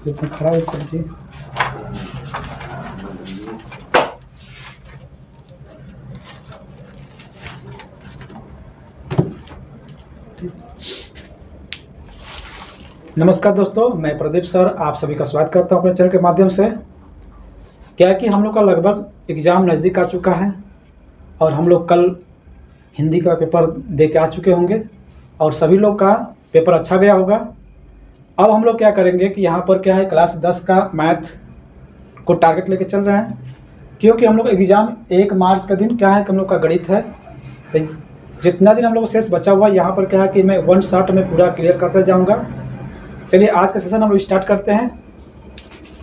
जितना खराब कर दीजिए। नमस्कार दोस्तों, मैं प्रदीप सर आप सभी का स्वागत करता हूं अपने चैनल के माध्यम से। क्या है कि हम लोग का लगभग एग्ज़ाम नज़दीक आ चुका है और हम लोग कल हिंदी का पेपर दे के आ चुके होंगे और सभी लोग का पेपर अच्छा गया होगा। अब हम लोग क्या करेंगे कि यहाँ पर क्या है, क्लास 10 का मैथ को टारगेट लेके चल रहे हैं, क्योंकि हम लोग एग्ज़ाम 1 मार्च का दिन क्या है कि हम लोग का गणित है। तो जितना दिन हम लोग शेष बचा हुआ यहाँ पर क्या है कि मैं 1 शॉट में पूरा क्लियर करते जाऊँगा। चलिए आज का सेशन हम लोग स्टार्ट करते हैं।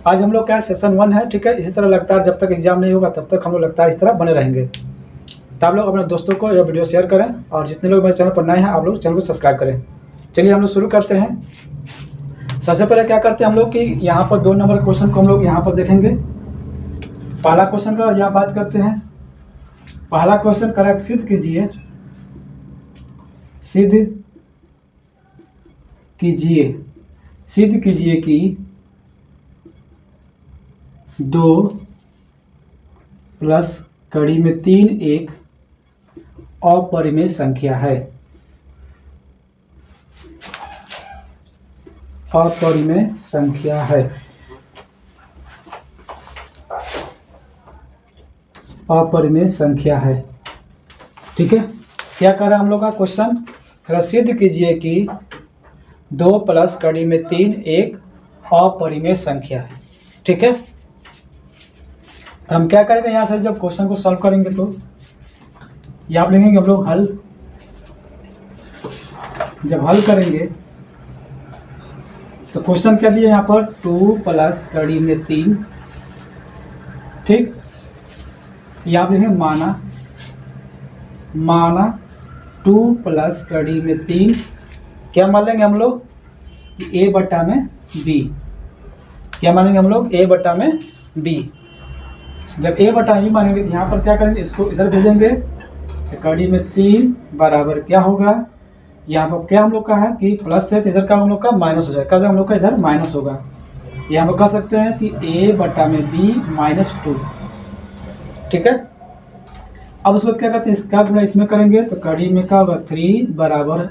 आज हम लोग क्या है, सेशन 1 है, ठीक है। इसी तरह लगातार जब तक एग्जाम नहीं होगा तब तक हम लोग लगातार इस तरह बने रहेंगे। तो आप लोग अपने दोस्तों को यह वीडियो शेयर करें और जितने लोग मेरे चैनल पर नए हैं आप लोग चैनल को सब्सक्राइब करें। चलिए हम लोग शुरू करते हैं। सबसे पहले क्या करते हैं हम लोग कि यहाँ पर 2 नंबर क्वेश्चन को हम लोग यहाँ पर देखेंगे। पहला क्वेश्चन का यहाँ बात करते हैं। पहला क्वेश्चन करेक्ट सिद्ध कीजिए कि 2 प्लस कड़ी में 3 एक अपरिमेय संख्या है। अपरिमेय संख्या है। अपरिमेय संख्या है, ठीक है। क्या कर रहा है हम लोग का क्वेश्चन, सिद्ध कीजिए कि 2 प्लस कड़ी में 3 एक अपरिमेय संख्या है, ठीक है। तो हम क्या करेंगे, यहाँ से जब क्वेश्चन को सॉल्व करेंगे तो यहाँ आप लिखेंगे हम लोग हल। जब हल करेंगे तो क्वेश्चन क्या दिया यहाँ पर, 2 प्लस कड़ी में 3, ठीक। यहाँ आप लिखेंगे माना 2 प्लस कड़ी में 3 क्या मान लेंगे हम लोग कि a बटा में b। क्या मानेंगे हम लोग, a बटा में b। जब a बटा b मानेंगे तो यहाँ पर क्या करेंगे, इसको इधर भेजेंगे तो कड़ी में 3 बराबर क्या होगा, यहाँ पर क्या हम लोग का है कि प्लस है तो इधर का हम लोग का माइनस हो जाएगा। हम लोग का इधर माइनस होगा। यहाँ पर कह सकते हैं कि a बटा में b -2, ठीक है। अब उसके बाद क्या करते हैं, इसका गुणा इसमें करेंगे तो कड़ी में क्या होगा, 3 बराबर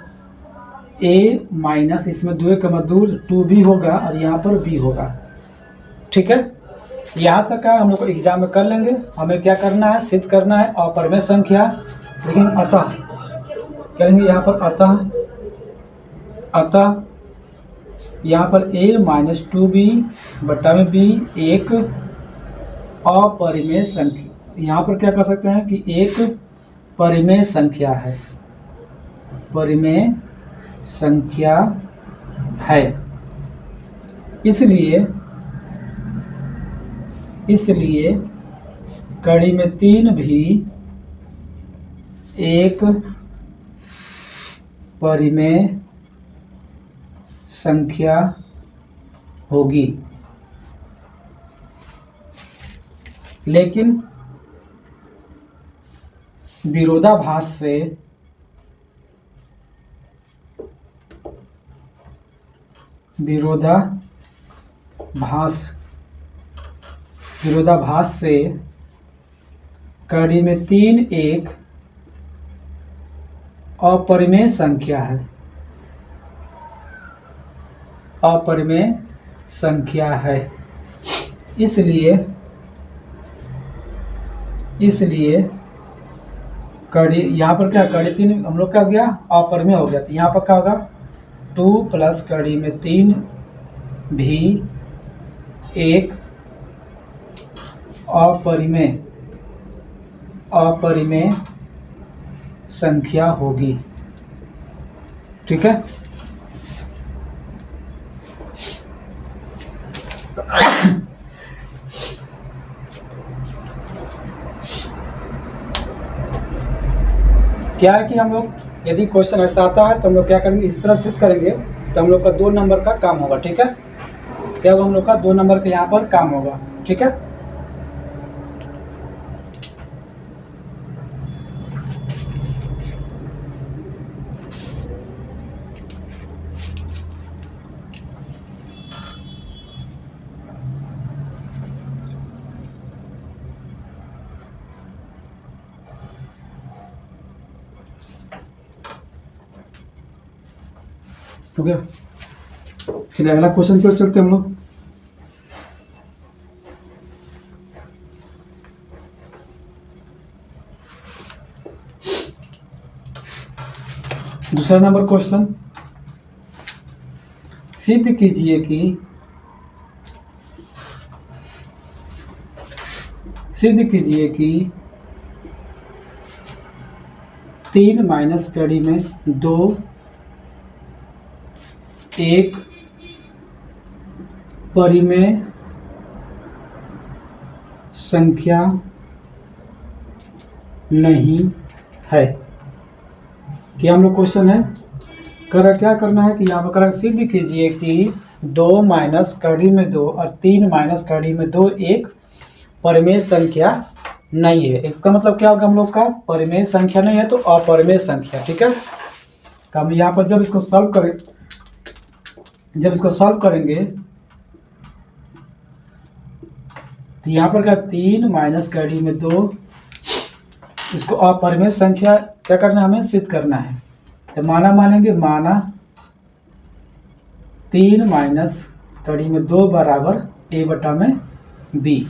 a माइनस इसमें 2 का मजदूर 2b होगा और यहाँ पर b होगा, ठीक है। यहाँ तक का हम लोग को एग्जाम में कर लेंगे। हमें क्या करना है, सिद्ध करना है अपरिमेय संख्या। लेकिन अतः करेंगे यहाँ पर अतः यहाँ पर a -2b बटा में b एक अपरिमेय संख्या। यहाँ पर क्या कर सकते हैं कि एक परिमेय संख्या है, परिमेय संख्या है। इसलिए कड़ी में 3 भी एक परिमेय संख्या होगी। लेकिन विरोधाभास से कड़ी में 3 एक अपरिमेय संख्या है। अपरिमेय संख्या है। इसलिए कड़ी यहाँ पर क्या, कड़ी 3 हम लोग क्या हो गया, अपरिमेय हो गया। तो यहाँ पर क्या होगा, 2 प्लस कड़ी में 3 भी एक अपरिमेय संख्या होगी, ठीक है। क्या है कि हम लोग यदि क्वेश्चन ऐसा आता है तो हम लोग क्या करेंगे, इस तरह सिद्ध करेंगे तो हम लोग का 2 नंबर का काम होगा, ठीक है। क्या होगा, हम लोग का 2 नंबर का यहाँ पर काम होगा, ठीक है। हो गया। चलिए अगला क्वेश्चन की ओर चलते हैं हम लोग। दूसरा नंबर क्वेश्चन, सिद्ध कीजिए कि 3 माइनस कड़ी में 2 एक परिमेय संख्या नहीं है। क्या हम लोग क्वेश्चन है क्या करना है कि यहाँ पर करें सिद्ध कीजिए कि 2 माइनस कड़ी में 2 और 3 माइनस कड़ी में 2 एक परिमेय संख्या नहीं है। इसका मतलब क्या होगा हम लोग का, परिमेय संख्या नहीं है तो अपरिमेय संख्या। ठीक है, तो हम यहाँ पर जब इसको सॉल्व करेंगे तो यहाँ पर क्या 3 माइनस कड़ी में 2, इसको अपरिमेय संख्या क्या करना है, हमें सिद्ध करना है। तो माना 3 माइनस कड़ी में 2 बराबर a बटा में b।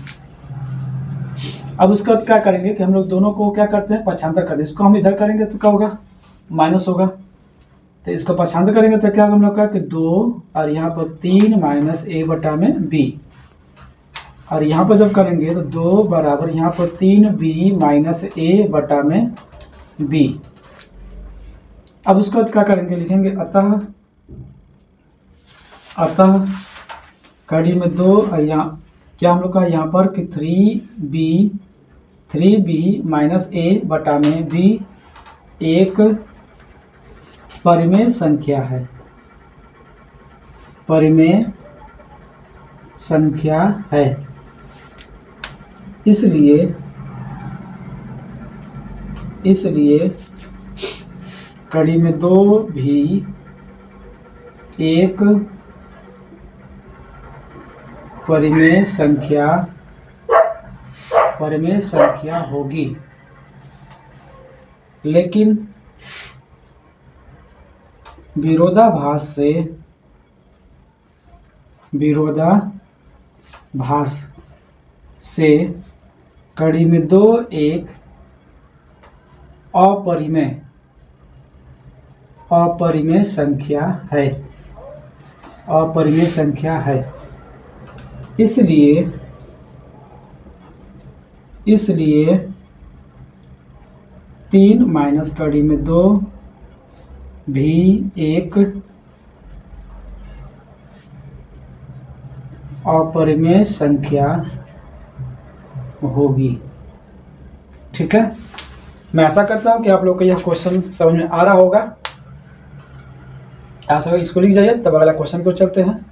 अब उसके बाद क्या करेंगे कि हम लोग दोनों को क्या करते हैं, पक्षांतर करते हैं। इसको हम इधर करेंगे तो क्या होगा, माइनस होगा। तो इसको पक्षांतर करेंगे तो क्या होगा हम लोग का कि 2 और यहाँ पर 3 माइनस a बटा में b, और यहाँ पर जब करेंगे तो 2 बराबर यहाँ पर 3b माइनस a बटा में b। अब उसके बाद क्या करेंगे, लिखेंगे अतः कड़ी में 2 और यहाँ क्या हम लोग का यहाँ पर कि 3b माइनस a बटा में b एक परिमेय संख्या है, इसलिए कड़ी में 2 भी एक परिमेय संख्या होगी, लेकिन विरोधाभास से कड़ी में 2 एक अपरिमेय संख्या है। इसलिए 3 माइनस कड़ी में 2 भी एक अपरिमेय संख्या होगी। ठीक है, मैं आशा करता हूँ कि आप लोग को यह क्वेश्चन समझ में आ रहा होगा। आप सब इसको लिख जाइए, तब अगला क्वेश्चन को चलते हैं।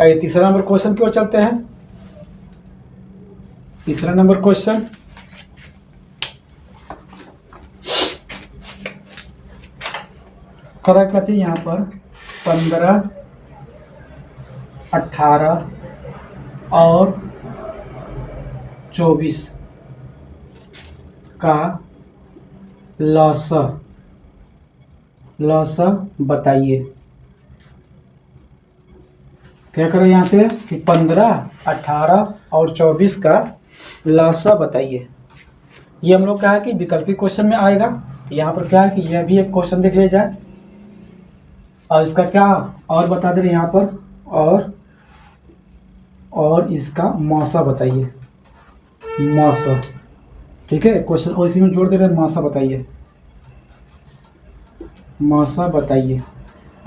आइए तीसरा नंबर क्वेश्चन की ओर चलते हैं। तीसरा नंबर क्वेश्चन, क्या चाहिए यहाँ पर 15, 18 और 24 का लॉसा बताइए। क्या करें यहाँ से कि 15, 18 और 24 का लॉसा बताइए। ये हम लोग क्या है कि विकल्पी क्वेश्चन में आएगा। यहाँ पर क्या है कि यह भी एक क्वेश्चन देख लिया जाए और इसका क्या और बता दे रहे यहाँ पर, और इसका मौसा बताइए, मौसा। ठीक है, क्वेश्चन और इसी में जोड़ दे रहे हैं, मौसा बताइए।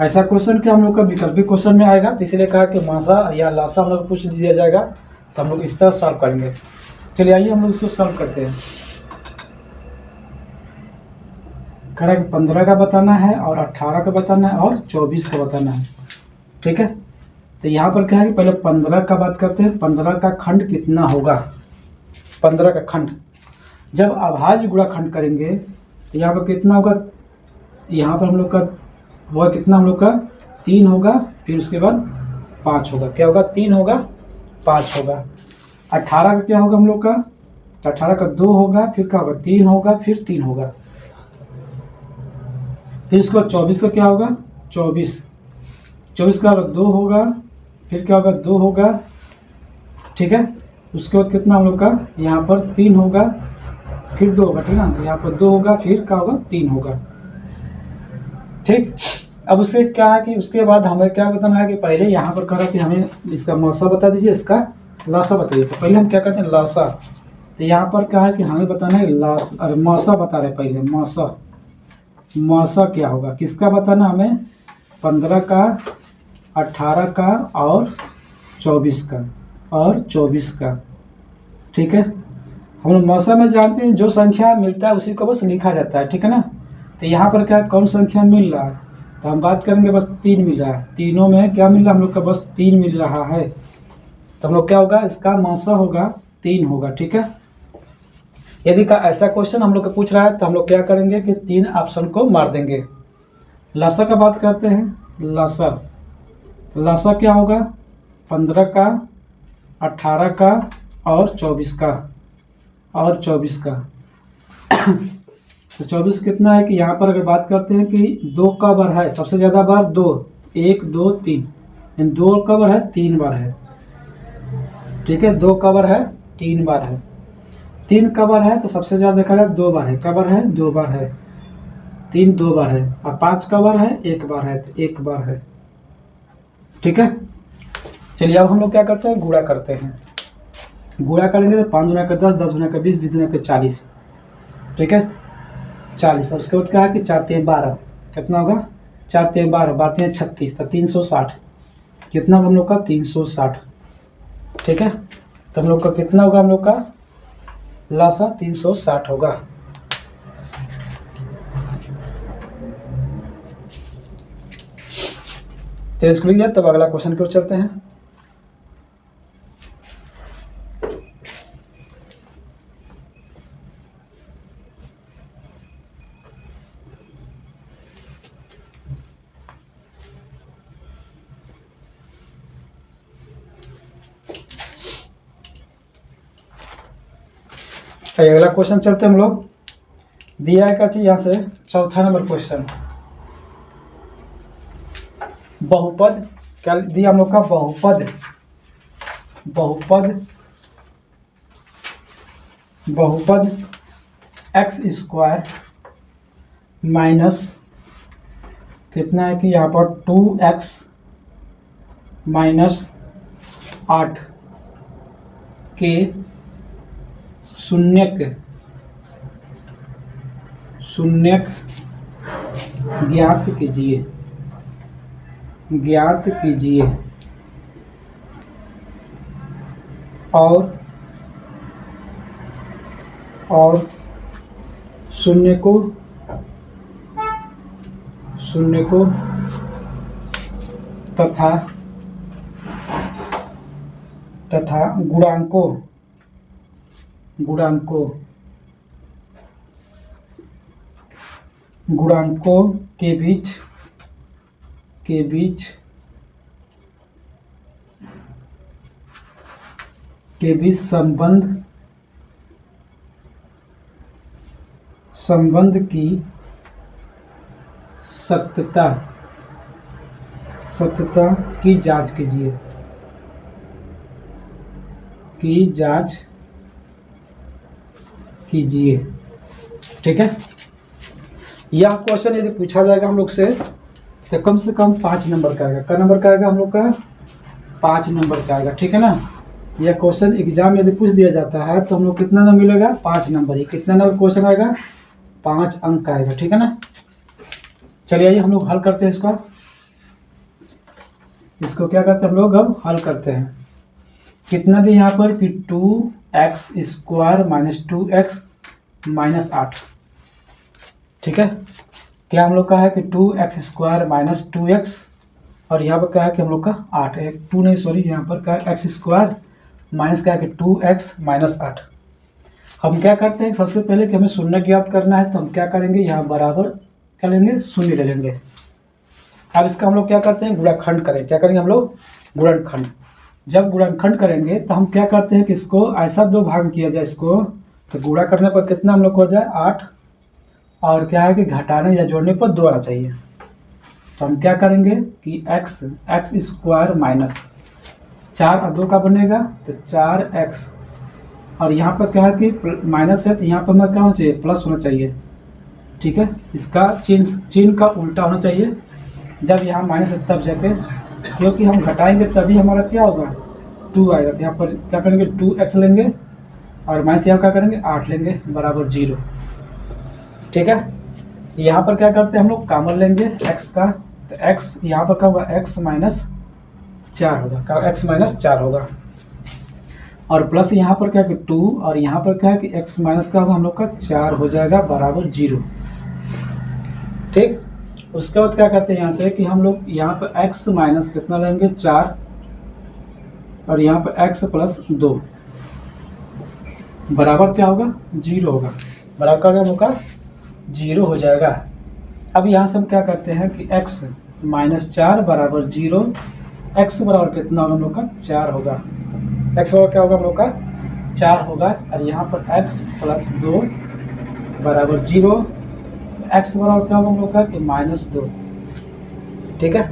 ऐसा क्वेश्चन क्या हम लोग का विकल्पित क्वेश्चन में आएगा, तो इसलिए कहा कि मासा या लासा हम लोग पूछ दिया जाएगा तो हम लोग इस तरह सॉल्व करेंगे। चलिए आइए हम लोग इसको सॉल्व करते हैं। करेक्ट 15 का बताना है और 18 का बताना है और 24 का बताना है। ठीक है, तो यहाँ पर क्या है कि पहले 15 का बात करते हैं। 15 का खंड कितना होगा? 15 का खंड जब अभाज्य गुणाखंड करेंगे तो यहाँ पर कितना होगा? यहाँ पर हम लोग का वह कितना हम लोग का 3 होगा, फिर उसके बाद 5 होगा। क्या होगा? 3 होगा 5 होगा। 18 का क्या होगा हम लोग का? 18 का 2 होगा, फिर क्या होगा? 3 होगा, फिर 3 होगा। फिर इसके बाद 24 का क्या होगा? 24 का 2 होगा, फिर क्या होगा? 2 होगा। ठीक है, उसके बाद कितना हम लोग का यहाँ पर 3 होगा, फिर 2 होगा। ठीक है ना, यहाँ पर 2 होगा, फिर क्या होगा? 3 होगा। ठीक, अब उससे क्या है कि उसके बाद हमें क्या बताना है कि पहले यहाँ पर कहा कि हमें इसका मौसा बता दीजिए, इसका लासा बताइए। तो पहले हम क्या कहते हैं? लासा। तो यहाँ पर क्या है कि हमें बताना है लास, अरे मौसा बता रहे पहले। मौसा क्या होगा? किसका बताना हमें? 15 का, 18 का और 24 का। ठीक है, हम लोग मौसा में जानते हैं जो संख्या मिलता है उसी को बस लिखा जाता है। ठीक है ना, तो यहाँ पर क्या कौन संख्या मिल रहा है? तो हम बात करेंगे बस 3 मिल रहा है। तीनों में क्या मिल रहा है हम लोग का? बस 3 मिल रहा है। तो हम लोग क्या होगा? इसका मौसा होगा 3 होगा। ठीक है, यदि का ऐसा क्वेश्चन हम लोग को पूछ रहा है तो हम लोग क्या करेंगे कि 3 ऑप्शन को मार देंगे। लासा का बात करते हैं। लासा क्या होगा? 15 का, 18 का और 24 का। तो 24 कितना है कि यहाँ पर अगर बात करते हैं कि 2 का बार है, सबसे ज़्यादा बार 2, 1 2 3, 2 का बार है 3 बार है। ठीक है, 2 का बार है 3 बार है। 3 का बार है तो सबसे ज़्यादा देखा जाए 2 बार है। का बार है? 2 बार है। 3 2 बार है। और 5 का बार है 1 बार है, तो 1 बार है। ठीक है, चलिए अब हम लोग क्या करते हैं? गुणा करते हैं। गुणा करेंगे तो 5 गुना का 10, 10 गुना का 20, 20 गुना का 40। ठीक है, 40। और उसके बाद क्या है कि 4 3 12, कितना होगा? 4 3 12, 12 3 36, तो 360। कितना हम लोग का? 360। ठीक है, तो हम लोग का कितना होगा? हम लोग का लासा 360 होगा। तो इसको लिख दिया, तब अगला क्वेश्चन की ओर चलते हैं। अगला क्वेश्चन चलते हम लोग। दिया है क्या चीज यहाँ से? चौथा नंबर क्वेश्चन। बहुपद क्या दिया हम लोग का? बहुपद x² माइनस कितना है कि यहाँ पर 2x माइनस 8 के शून्यक ज्ञात कीजिए और शून्य को तथा गुणांकों के बीच संबंध की सत्यता की जांच कीजिए। ठीक है, यह क्वेश्चन यदि पूछा जाएगा हम लोग से तो कम से कम 5 नंबर का आएगा। क्या नंबर का आएगा? हम लोग का 5 नंबर का आएगा। ठीक है ना, यह क्वेश्चन एग्जाम यदि पूछ दिया जाता है तो हम लोग कितना नंबर मिलेगा? 5 नंबर। ये कितना नंबर क्वेश्चन आएगा? 5 अंक का आएगा। ठीक है ना, चलिए आइए हम लोग हल करते हैं इसका। इसको क्या करते हैं हम लोग, अब हल करते हैं। कितना दिया यहाँ पर कि 2x² माइनस 2x माइनस 8। ठीक है, क्या हम लोग का है कि 2x² माइनस 2x, और यहाँ पर क्या है कि हम लोग का 8 है, 2 नहीं सॉरी, यहाँ पर क्या है x² माइनस क्या है कि 2x माइनस 8। हम क्या करते हैं सबसे पहले कि हमें शून्य ज्ञात करना है, तो हम क्या करेंगे, यहाँ बराबर क्या लेंगे, शून्य ले लेंगे। अब इसका हम लोग क्या करते हैं, गुणनखंड करें। क्या करेंगे हम लोग, गुणनखंड। जब गुणनखंड करेंगे तो हम क्या करते हैं कि इसको ऐसा 2 भाग किया जाए इसको, तो गुणा करने पर कितना हम लोग को हो जाए 8, और क्या है कि घटाने या जोड़ने पर 2 आना चाहिए। तो हम क्या करेंगे कि x² माइनस 4 और 2 का बनेगा तो 4x, और यहाँ पर क्या है कि माइनस है तो यहाँ पर क्या होना चाहिए, प्लस होना चाहिए। ठीक है, इसका चिन्ह का उल्टा होना चाहिए। जब यहाँ माइनस है तब जाके, क्योंकि हम घटाएंगे तभी हमारा क्या होगा, 2 आएगा। तो यहाँ पर क्या करेंगे 2x लेंगे, और माइनस यहाँ क्या करेंगे 8 लेंगे, बराबर 0। ठीक है, यहाँ पर क्या करते हैं हम लोग, कॉमन लेंगे x का, तो x यहाँ पर क्या होगा, x माइनस 4 होगा, क्या x माइनस 4 होगा, और प्लस यहाँ पर क्या कि 2, और यहाँ पर क्या है कि x माइनस का होगा हम लोग का 4 हो जाएगा, बराबर 0। ठीक, उसके बाद क्या करते हैं यहाँ से कि हम लोग यहाँ पर x माइनस कितना लेंगे 4, और यहाँ पर x प्लस 2 बराबर क्या होगा, 0 होगा, बराबर क्या हम लोग का 0 हो जाएगा। अब यहाँ से हम क्या करते हैं कि x माइनस 4 बराबर 0, x बराबर कितना होगा हम लोग का 4 होगा, x बराबर क्या होगा हम लोग का 4 होगा, और यहाँ पर x प्लस 2 बराबर 0, x बराबर क्या होगा हम लोग का कि माइनस 2। ठीक है,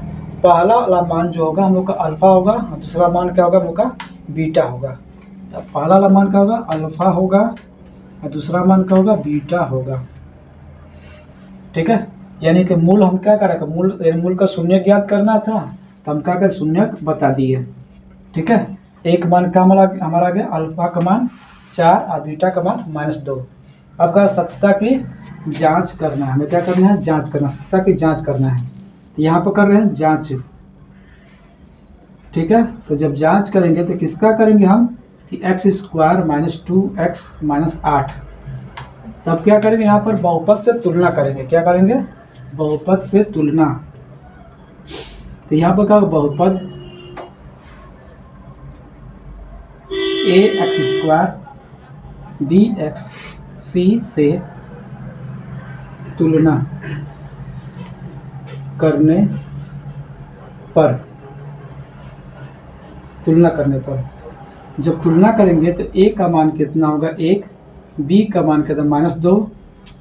पहला वाला मान जो होगा हम लोग का अल्फा होगा, और दूसरा मान क्या होगा हम लोग का बीटा होगा। तो पहला वाला मान क्या होगा, अल्फा होगा, और दूसरा मान क्या होगा, बीटा होगा। ठीक है, यानी कि मूल हम क्या करेंगे, मूल का शून्य ज्ञात करना था, तो हम क्या करें, शून्य बता दिए। ठीक है, एक मान का हमारा आ गया अल्फा का मान 4 और बीटा का मान -2। अब का सत्ता की जांच करना है, हमें क्या करना है, जांच करना, सत्ता की जांच करना है। तो यहाँ पर कर रहे हैं जांच। ठीक है, तो जब जांच करेंगे तो किसका करेंगे हम कि x² माइनस 2x माइनस 8। तब क्या करेंगे, यहाँ पर बहुपद से तुलना करेंगे। क्या करेंगे, बहुपद से तुलना। तो यहाँ पर क्या होगा, बहुपद ax² bxc से तुलना करने पर, जब तुलना करेंगे तो a का मान कितना होगा 1, b का मान कितना -2,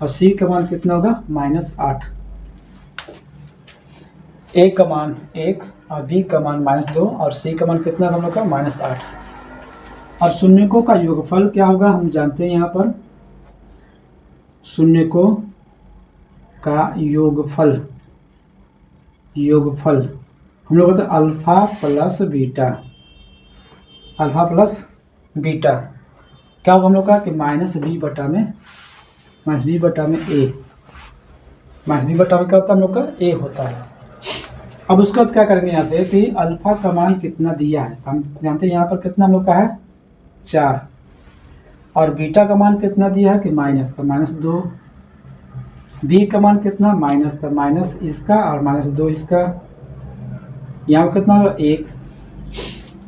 और c का मान कितना होगा -8। a का मान 1 और b का मान -2 और c का मान कितना हम लोग का -8। अब शून्यकों का योगफल क्या होगा हम जानते हैं। यहाँ पर शून्यकों का योगफल हम लोग कहते हैं अल्फा प्लस बीटा क्या होगा हम लोग का कि -b बटा में a, -b बटा में क्या होता है हम लोग का a होता है। अब उसके बाद क्या करेंगे यहाँ से कि अल्फा का मान कितना दिया है, हम जानते हैं यहाँ पर कितना हम लोग का है 4, और बीटा का मान कितना दिया है कि माइनस, तो -2, बी का मान कितना माइनस, तो माइनस इसका और -2 इसका, यहाँ पर कितना होगा 1,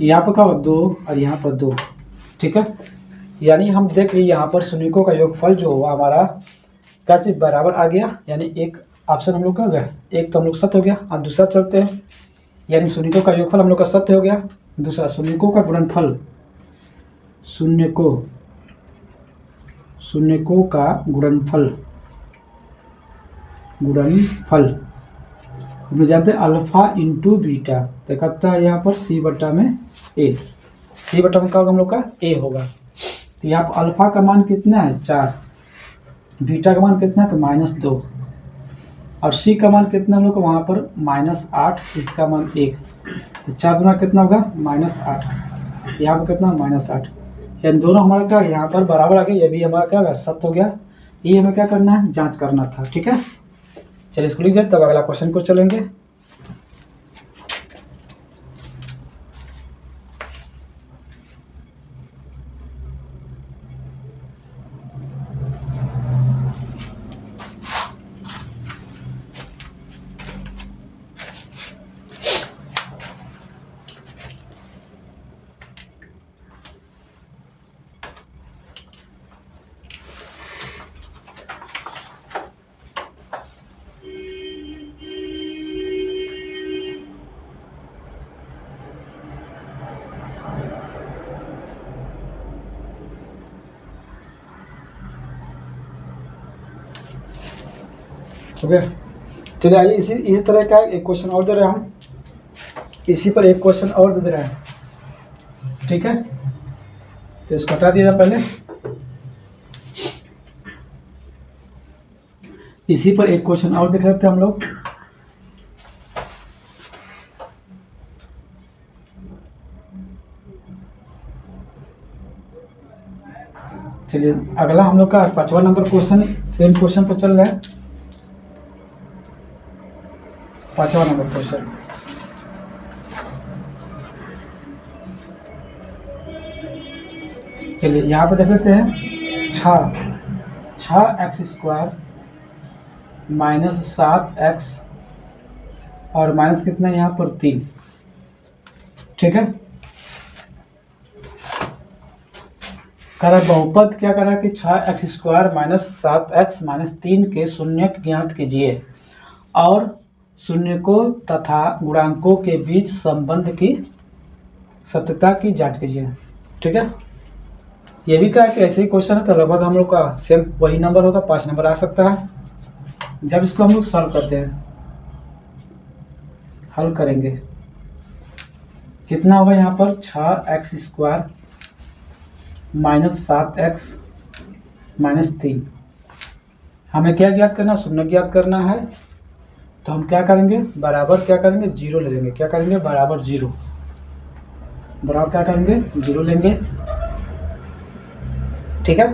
यहाँ पर क्या होगा 2 और यहाँ पर 2। ठीक है, यानी हम देख लीजिए यहाँ पर शून्यकों का योगफल जो हुआ हमारा क्या चीज बराबर आ गया, यानी एक ऑप्शन हम लोग का हो गया, एक तो हम लोग सत्य हो गया। अब दूसरा चलते हैं, यानी शून्यकों का योगफल हम लोग का सत्य हो गया। दूसरा शून्यकों का गुणनफल, शून्यकों का गुणनफल हम जानते हैं अल्फा इंटू बीटा, तो कहता है यहाँ पर c बटा में a, c बटा में क्या होगा हम लोग का a होगा। तो यहाँ पर अल्फा का मान कितना है 4, बीटा का मान कितना है -2, और c का मान कितना हम लोग का वहाँ पर -8, इसका मान 1, तो 4 गुना कितना होगा -8, यहाँ पर कितना -8, यानी दोनों हमारा क्या यहाँ पर बराबर आ गया। ये भी हमारा क्या होगा सत्य हो गया। ये हमें क्या करना है, जांच करना था। ठीक है, चलिए इसको लिख जाए, तब अगला क्वेश्चन को चलेंगे। ओके, चलिए आइए इसी तरह का एक क्वेश्चन और दे रहे हैं हम, इसी पर एक क्वेश्चन और दे रहे हैं, ठीक है। तो इसको हटा दिया पहले, इसी पर एक क्वेश्चन और देख लेते हैं हम लोग। चलिए अगला हम लोग का 5वां नंबर क्वेश्चन, सेम क्वेश्चन पर चल रहा है। 5वां नंबर क्वेश्चन, चलिए यहाँ पे देख लेते हैं। 6x² माइनस 7x और माइनस कितना यहाँ पर 3, ठीक है। कह रहा है बहुपद क्या कह रहा है कि 6x² माइनस 7x माइनस 3 के शून्यक ज्ञात कीजिए और शून्यकों तथा गुणांकों के बीच संबंध की सत्यता की जांच कीजिए, ठीक है। ये भी कहा कि ऐसे ही क्वेश्चन है तो लगभग हम लोग का सेम वही नंबर होगा, 5 नंबर आ सकता है। जब इसको हम लोग सॉल्व करते हैं, हल करेंगे, कितना होगा यहाँ पर 6x² माइनस 7x माइनस 3। हमें क्या ज्ञात करना, शून्य ज्ञात करना है। तो हम क्या करेंगे, बराबर क्या करेंगे, 0 ले लेंगे। क्या करेंगे, बराबर 0, बराबर क्या करेंगे, 0 लेंगे, ठीक है।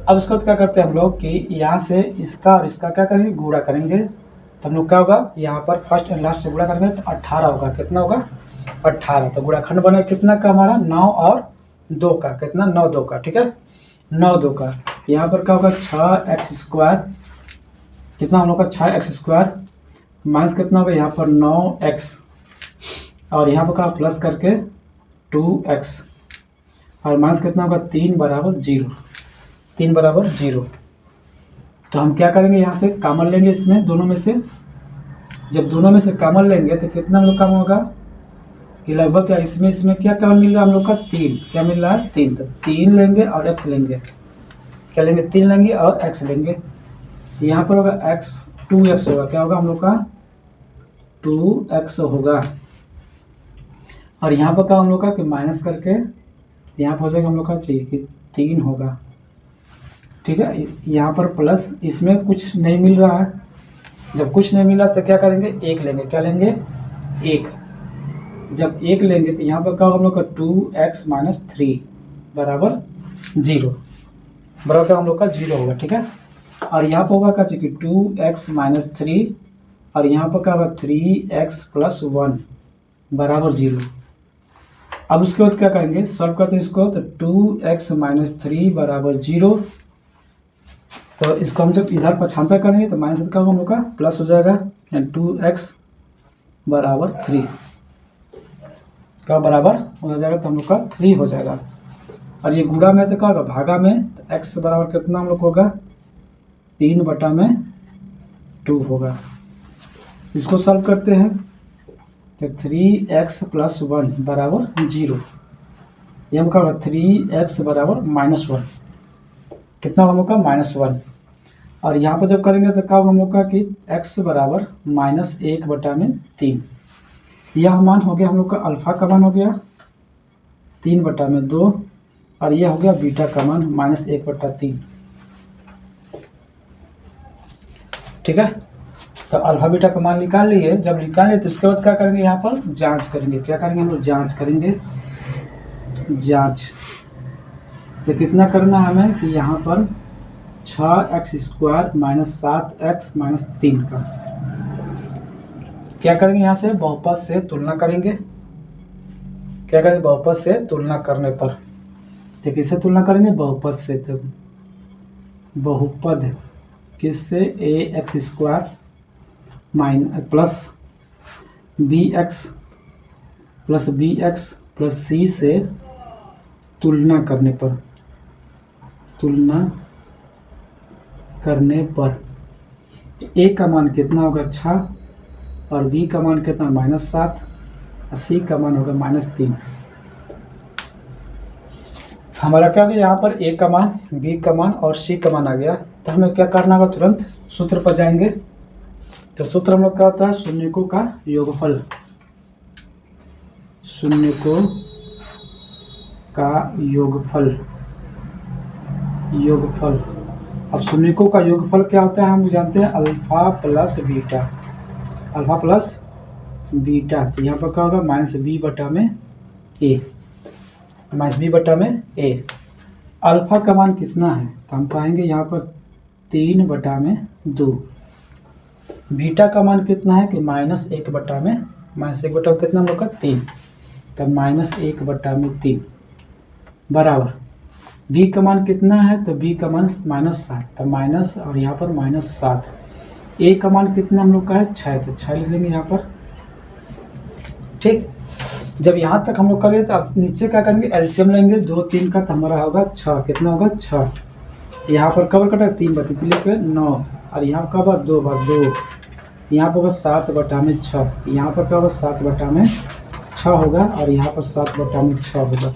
अब उसके बाद क्या करते हैं हम लोग कि यहाँ से इसका और इसका क्या करेंगे, गुणा करेंगे। तो हम लोग क्या होगा, यहाँ पर फर्स्ट एंड लास्ट से गुणा करेंगे तो 18 होगा। कितना होगा, 18। तो गुणाखंड बने कितना का हमारा, 9 और 2 का, कितना 9 2 का, ठीक है, 9 2 का। यहाँ पर क्या होगा 6x², कितना हम लोग का 6x² माइनस कितना होगा यहाँ पर 9x और यहाँ पर क्या प्लस करके 2x और माइनस कितना होगा 3 बराबर 0, 3 बराबर 0। तो हम क्या करेंगे, यहाँ से कॉमन लेंगे इसमें दोनों में से। जब दोनों में से कॉमन लेंगे तो कितना हम लोग कम होगा कि लगभग क्या इसमें क्या कॉमन मिल रहा है हम लोग का 3, क्या मिल रहा है 3। तो 3 लेंगे और x लेंगे, क्या लेंगे 3 लेंगे और x लेंगे। यहाँ पर होगा x 2x होगा, क्या होगा हम लोग का 2x होगा। और यहाँ पर क्या हम लोग का कि माइनस करके यहाँ पर हो जाएगा हम लोग का चाहिए कि 3 होगा, ठीक है। यहाँ पर प्लस, इसमें कुछ नहीं मिल रहा है। जब कुछ नहीं मिला तो क्या करेंगे, 1 लेंगे। क्या लेंगे, 1। जब 1 लेंगे तो यहाँ पर क्या होगा हम लोग का 2x माइनस 3 बराबर 0, बराबर क्या हम लोग का 0 होगा, ठीक है। और यहाँ पर होगा क्या कि 2x माइनस 3 और यहाँ पर क्या होगा 3x प्लस 1 बराबर 0। अब उसके बाद क्या करेंगे, सॉल्व करते हैं इसको। तो 2x माइनस 3 बराबर 0। तो इसको हम जब इधर पछानता करेंगे तो माइनस का हम लोग का प्लस हो जाएगा, 2x बराबर 3 का बराबर हो जाएगा, तो हम लोग का 3 हो जाएगा। और ये गुणा में तो क्या होगा, भागा में, तो x बराबर कितना हम लोग होगा 3/2 होगा। इसको सॉल्व करते हैं तो 3x प्लस 1 बराबर 0। ये हम क्या होगा 3x बराबर -1, कितना हम लोग का -1। और यहाँ पर जब करेंगे तो क्या होगा हम लोग का कि x बराबर -1/3। यह मान हो गया हम लोग का अल्फा का मान हो गया 3/2 और यह हो गया बीटा का मान -1/3, ठीक है। तो अल्फा बीटा का मान निकाल लिए। जब निकाल लिए तो उसके बाद क्या करेंगे, यहाँ पर जांच करेंगे। क्या करेंगे हम लोग, जांच करेंगे, जांच। तो कितना करना है हमें कि यहाँ पर 6x² माइनस 7x माइनस 3 का क्या करेंगे, यहाँ से बहुपद से तुलना करेंगे। क्या करेंगे, बहुपद से तुलना करने पर तो किससे तुलना करेंगे, बहुपद से। तो बहुपद किससे, ax² minus plus bx plus bx plus c से तुलना करने पर, तुलना करने पर a का मान कितना होगा 6 और b का मान कितना -7 और c का मान होगा -3। हमारा क्या गया यहाँ पर a का मान, b का मान और c का मान आ गया। तो हमें क्या करना होगा, तुरंत सूत्र पर जाएंगे। तो सूत्र हम लोग क्या होता है, शून्यकों का योगफल, शून्यकों का योगफल, योगफल। अब शून्यकों का योगफल क्या होता है, हम जानते हैं alpha plus beta, alpha plus beta. तो यहाँ पर क्या होगा, माइनस बी बटा में ए, माइनस बी बटा में ए। अल्फा का मान कितना है, तो हम पाएंगे यहाँ पर 3 बटा में 2। बीटा का मान कितना है कि माइनस 1 बटा में, माइनस 1 बटा में कितना हम लोग का 3, तब माइनस 1 बटा में 3 बराबर। बी का मान कितना है, तो बी का मान -7, तब माइनस और यहाँ पर -7। ए का मान कितना हम लोग का है 6, तो 6 लिख लेंगे यहाँ पर। ठीक, जब यहाँ तक हम लोग करें तो अब नीचे क्या करेंगे, एलसीएम लेंगे 2 3 का, तो हमारा होगा 6, कितना होगा 6। यहाँ पर कवर कटा 3 बटे 3 लिखे 9, और यहाँ का होगा 2 बार 2, यहाँ पर होगा 7 बटा में 6, यहाँ पर क्या होगा 7 बटा में 6 होगा, और यहाँ पर 7 बटा में 6 होगा।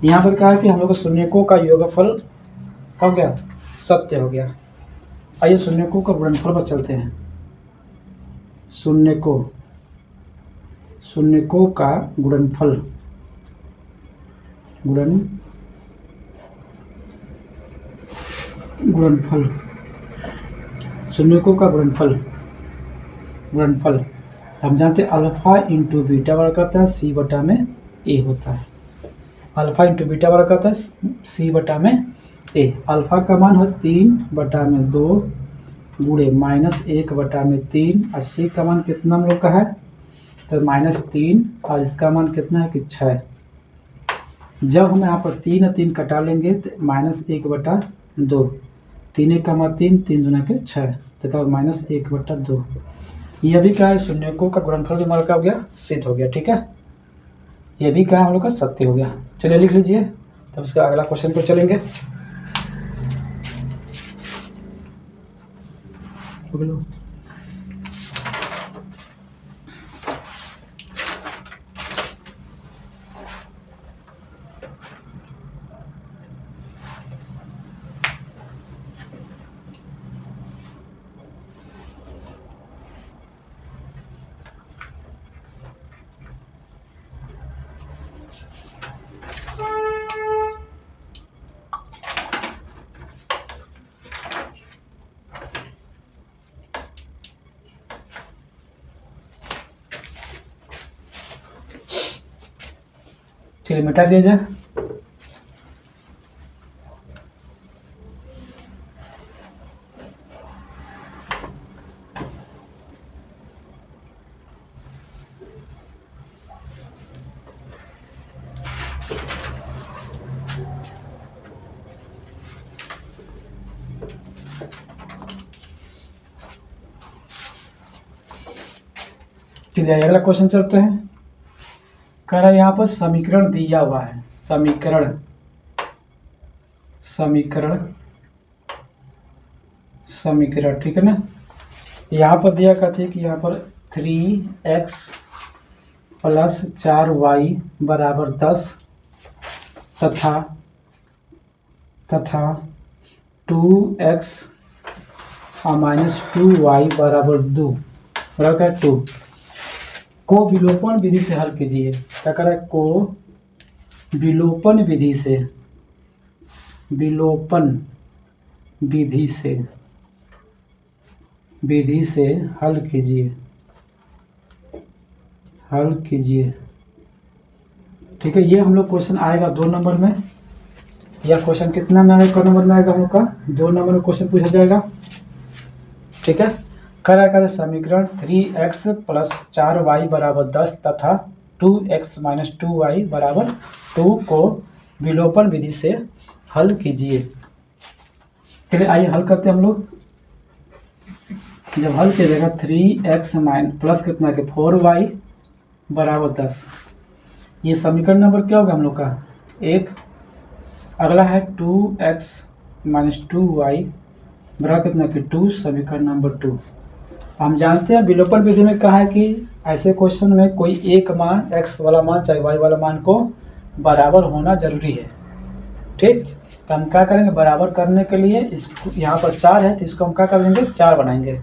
यहाँ पर क्या है कि हम लोग को शून्यकों का योगफल हो गया, सत्य हो गया। आइए शून्यकों का गुणनफल पर चलते हैं। शून्यकों, शून्यकों का गुणनफल, गुणनफल, शून्यकों का गुणनफल, गुणनफल। हम जानते हैं अल्फा इंटू बीटा बराबर करता है सी बटा में ए होता है। अल्फा इंटू बीटा बराबर करता है सी बटा में ए। अल्फा का मान है 3 बटा में 2 गुणे -1 बटा में 3, और सी का मान कितना हम लोग का है, तो -3, और इसका मान कितना है कि 6। जब हम यहाँ पर 3 और 3 कटा लेंगे तो -1 बटा 2, 3 का मान 3, 3 दूना के 6, तो क्या -1 बटा 2। यह भी क्या है, शून्यकों का गुणनफल भी हमारा क्या हो गया, सिद्ध हो गया। ठीक है, ये भी क्या हम लोग का सत्य हो गया। चलिए लिख लीजिए, तब इसका अगला क्वेश्चन पर चलेंगे। चलिए मिटा दिया जाए। चलिए अगला क्वेश्चन चलते हैं। कह रहा है यहाँ पर समीकरण दिया हुआ है, समीकरण, समीकरण, समीकरण, ठीक है ना। यहाँ पर दिया कहते हैं कि यहाँ पर 3x प्लस 4y बराबर 10 तथा 2x माइनस 2y बराबर 2 बराबर 2 को विलोपन विधि से हल कीजिए। क्या कर रहा है, को विलोपन विधि से, विलोपन विधि से, विधि से हल कीजिए, हल कीजिए। ठीक है, ये हम लोग क्वेश्चन आएगा 2 नंबर में। यह क्वेश्चन कितना में आएगा, नंबर में आएगा हम लोग का 2 नंबर में क्वेश्चन पूछा जाएगा। ठीक है, करा समीकरण 3x प्लस 4y बराबर 10 तथा 2x माइनस 2y बराबर 2 को विलोपन विधि से हल कीजिए। चलिए आइए हल करते हैं हम लोग। जब हल किया जाएगा 3x प्लस कितना के 4y बराबर 10, ये समीकरण नंबर क्या होगा हम लोग का 1। अगला है 2x माइनस 2y बराबर कितना के 2, समीकरण नंबर 2। हम जानते हैं विलोपन विधि में कहा है कि ऐसे क्वेश्चन में कोई एक मान x वाला मान चाहे y वाला मान को बराबर होना जरूरी है। ठीक, तो हम क्या करेंगे, बराबर करने के लिए इसको यहाँ पर 4 है तो इसको हम क्या कर देंगे 4 बनाएंगे।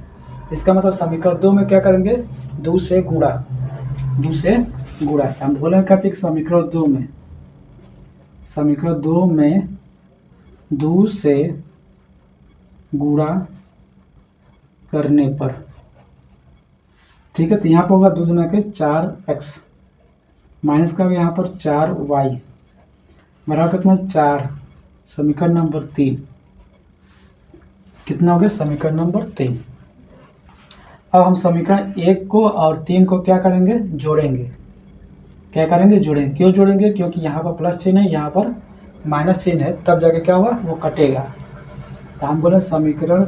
इसका मतलब समीकरण 2 में क्या करेंगे, 2 से गुणा, 2 से गुणा। हम बोलेंगे क्या चीज, समीकरण 2 में, समीकरण 2 में 2 से गुणा करने पर, ठीक है। तो यहाँ पर होगा 2 गुना के 4x माइनस का यहाँ पर 4y बराबर कितना 4, समीकरण नंबर 3 कितना हो गया, समीकरण नंबर 3। अब हम समीकरण 1 को और 3 को क्या करेंगे, जोड़ेंगे। क्या करेंगे, जोड़ेंगे। क्यों जोड़ेंगे, क्योंकि यहाँ पर प्लस चिन्ह है, यहाँ पर माइनस चिन्ह है, तब जाके क्या हुआ, वो कटेगा। तो हम बोले समीकरण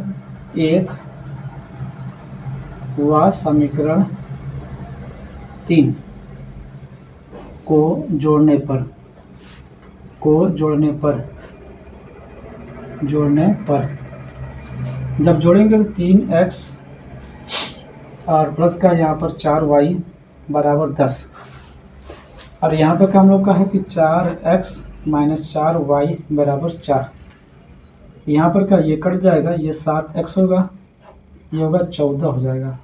1 व समीकरण 3 को जोड़ने पर, जब जोड़ेंगे तो 3x और प्लस का यहाँ पर 4y बराबर 10, और यहाँ पर हम लोग का है कि 4x माइनस 4y बराबर 4। यहाँ पर का ये कट जाएगा, ये 7x होगा, ये होगा 14 हो जाएगा।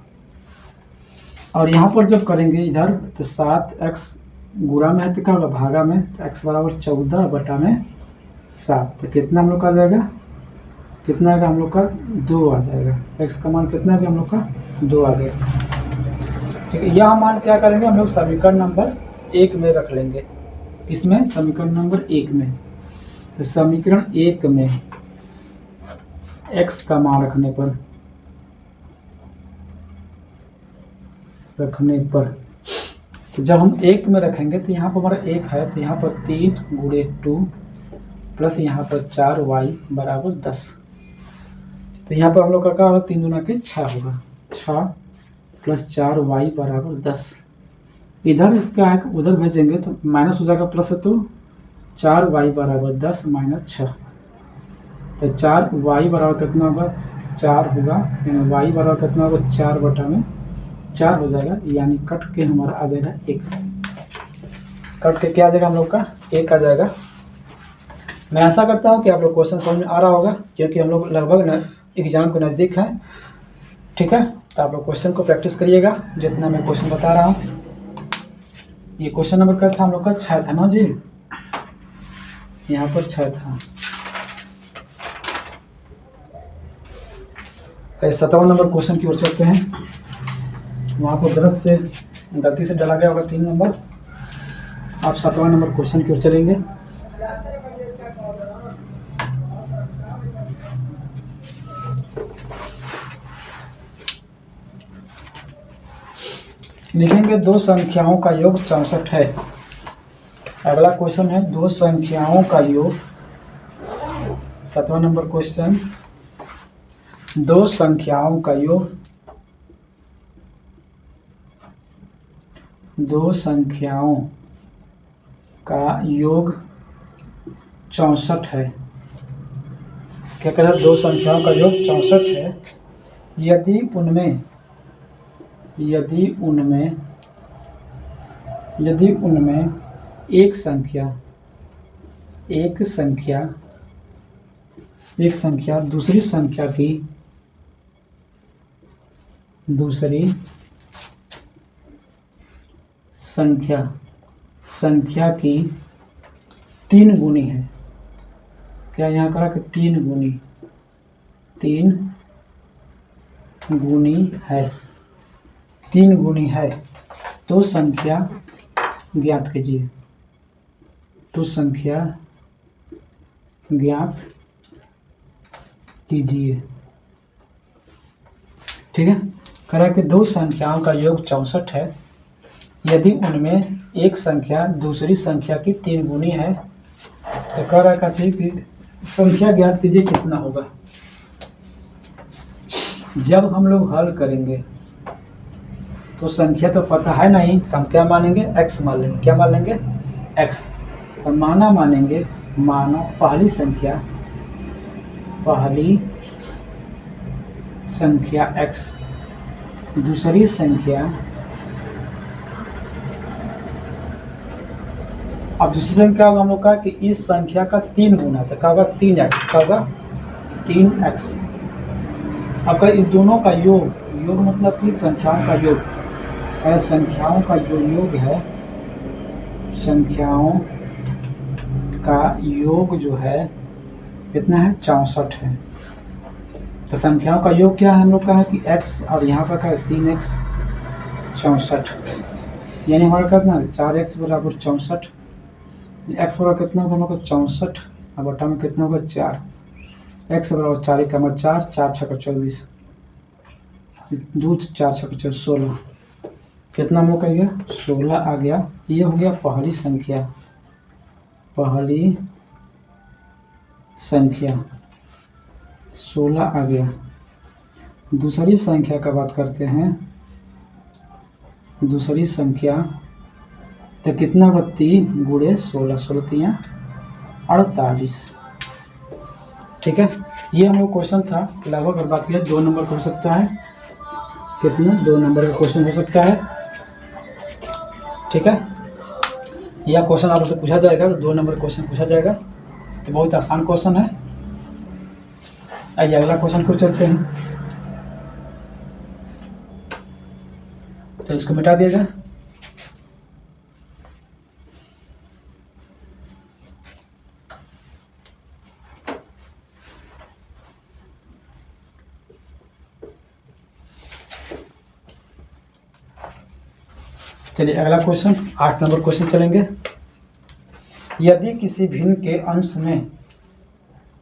और यहाँ पर जब करेंगे इधर तो 7x गुणा में है तो क्या होगा, भागा में, तो x बराबर 14 बटा में 7, तो कितना हम लोग का आ जाएगा, कितना आएगा हम लोग का 2 आ जाएगा। x का मान कितना है हम लोग का 2 आ गया, ठीक है। यह मान क्या करेंगे हम लोग समीकरण नंबर 1 में रख लेंगे। इसमें समीकरण नंबर 1 में, तो समीकरण 1 में x का मान रखने पर तो जब हम 1 में रखेंगे तो यहाँ पर हमारा 1 है, तो यहाँ पर 3 गुणे 2 प्लस यहाँ पर 4y बराबर 10। तो यहाँ पर हम लोग का क्या होगा, 3 गुना के 6 होगा, 6 प्लस 4y बराबर 10। इधर क्या है, उधर भेजेंगे तो माइनस हो जाएगा, प्लस है तो 4y बराबर 10 माइनस 6, तो 4y बराबर कितना होगा, 4 होगा, यानी y बराबर कितना होगा, 4 बटा में 4 हो जाएगा, यानी कट के हमारा आ जाएगा 1। कट के क्या आ जाएगा हम लोग का 1 आ जाएगा। मैं आशा करता हूँ कि आप लोग क्वेश्चन समझ में आ रहा होगा, क्योंकि हम लोग लगभग एग्जाम के नज़दीक हैं, ठीक है। तो आप लोग क्वेश्चन को प्रैक्टिस करिएगा, जितना मैं क्वेश्चन बता रहा हूँ। ये क्वेश्चन नंबर क्या था हम लोग का, 6 था ना जी, यहाँ पर 6 था। 7वां नंबर क्वेश्चन की ओर चलते हैं। वहाँ पर गलती से डाला गया होगा 3 नंबर, आप 7वां नंबर क्वेश्चन की ओर चलेंगे। लिखेंगे 2 संख्याओं का योग 64 है। अगला क्वेश्चन है 2 संख्याओं का योग, 7वां नंबर क्वेश्चन, 2 संख्याओं का योग, 2 संख्याओं का योग 64 है। क्या कह रहा है, 2 संख्याओं का योग 64 है, यदि उनमें एक संख्या दूसरी संख्या की 3 गुनी है। क्या यहाँ करा कि 3 गुनी है, तो संख्या ज्ञात कीजिए। ठीक है। कह रहा है कि 2 संख्याओं का योग 64 है, यदि उनमें एक संख्या दूसरी संख्या की 3 गुनी है, तो कह रहा है कि संख्या ज्ञात कीजिए कितना होगा। जब हम लोग हल करेंगे तो संख्या तो पता है नहीं, तो हम क्या मानेंगे, x मान लेंगे। क्या मान लेंगे, x। तो मानेंगे पहली संख्या x, दूसरी संख्या, अब दूसरी संख्या होगा हम लोग का कि इस संख्या का 3 गुना, तो क्या होगा 3x, क्या होगा 3x। अब इन दोनों का योग योग मतलब कि संख्याओं का योग, संख्याओं का जो योग है, संख्याओं का योग जो है कितना है, 64 है। तो संख्याओं का योग क्या है हम लोग का है कि x और यहाँ पर का 3x 64, यानी हमारा कितना 4x बराबर 64, x बराबर कितना होगा हम लोग का 64 और बटा में कितना होगा 4, x बराबर 4 का 4, 4 छक्का 24, 2 4 छक्का 16, कितना हम लोग का गया 16 आ गया। ये हो गया पहली संख्या, पहली संख्या 16 आ गया। दूसरी संख्या का बात करते हैं, दूसरी संख्या तो कितना होगा 3 गुणे 16, 16 3 48। ठीक है, ये हम लोग क्वेश्चन था लगभग। अगर बात किया 2 नंबर हो सकता है, कितना 2 नंबर का क्वेश्चन हो सकता है। ठीक है, यह क्वेश्चन आपसे पूछा जाएगा तो 2 नंबर क्वेश्चन पूछा जाएगा, तो बहुत आसान क्वेश्चन है। आइए अगला क्वेश्चन को चलते हैं, तो इसको मिटा दिया जाए। चलिए अगला क्वेश्चन 8 नंबर क्वेश्चन चलेंगे। यदि किसी भिन्न के अंश में,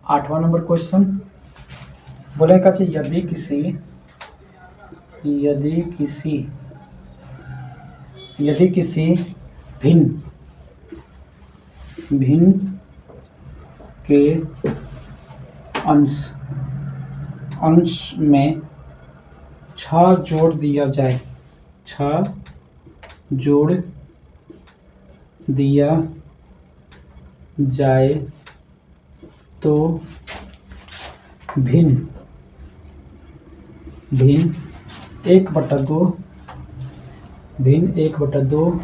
8वां नंबर क्वेश्चन बोलेगा कि यदि किसी भिन्न के अंश में 6 जोड़ दिया जाए, 6 जोड़ दिया जाए तो भिन्न 1/2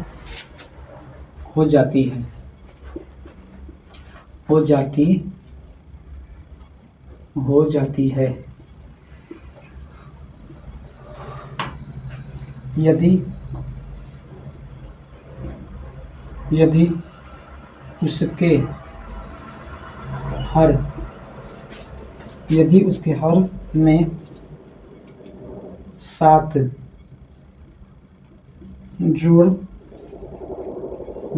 हो जाती है, हो जाती है। यदि उसके हर में 7 जोड़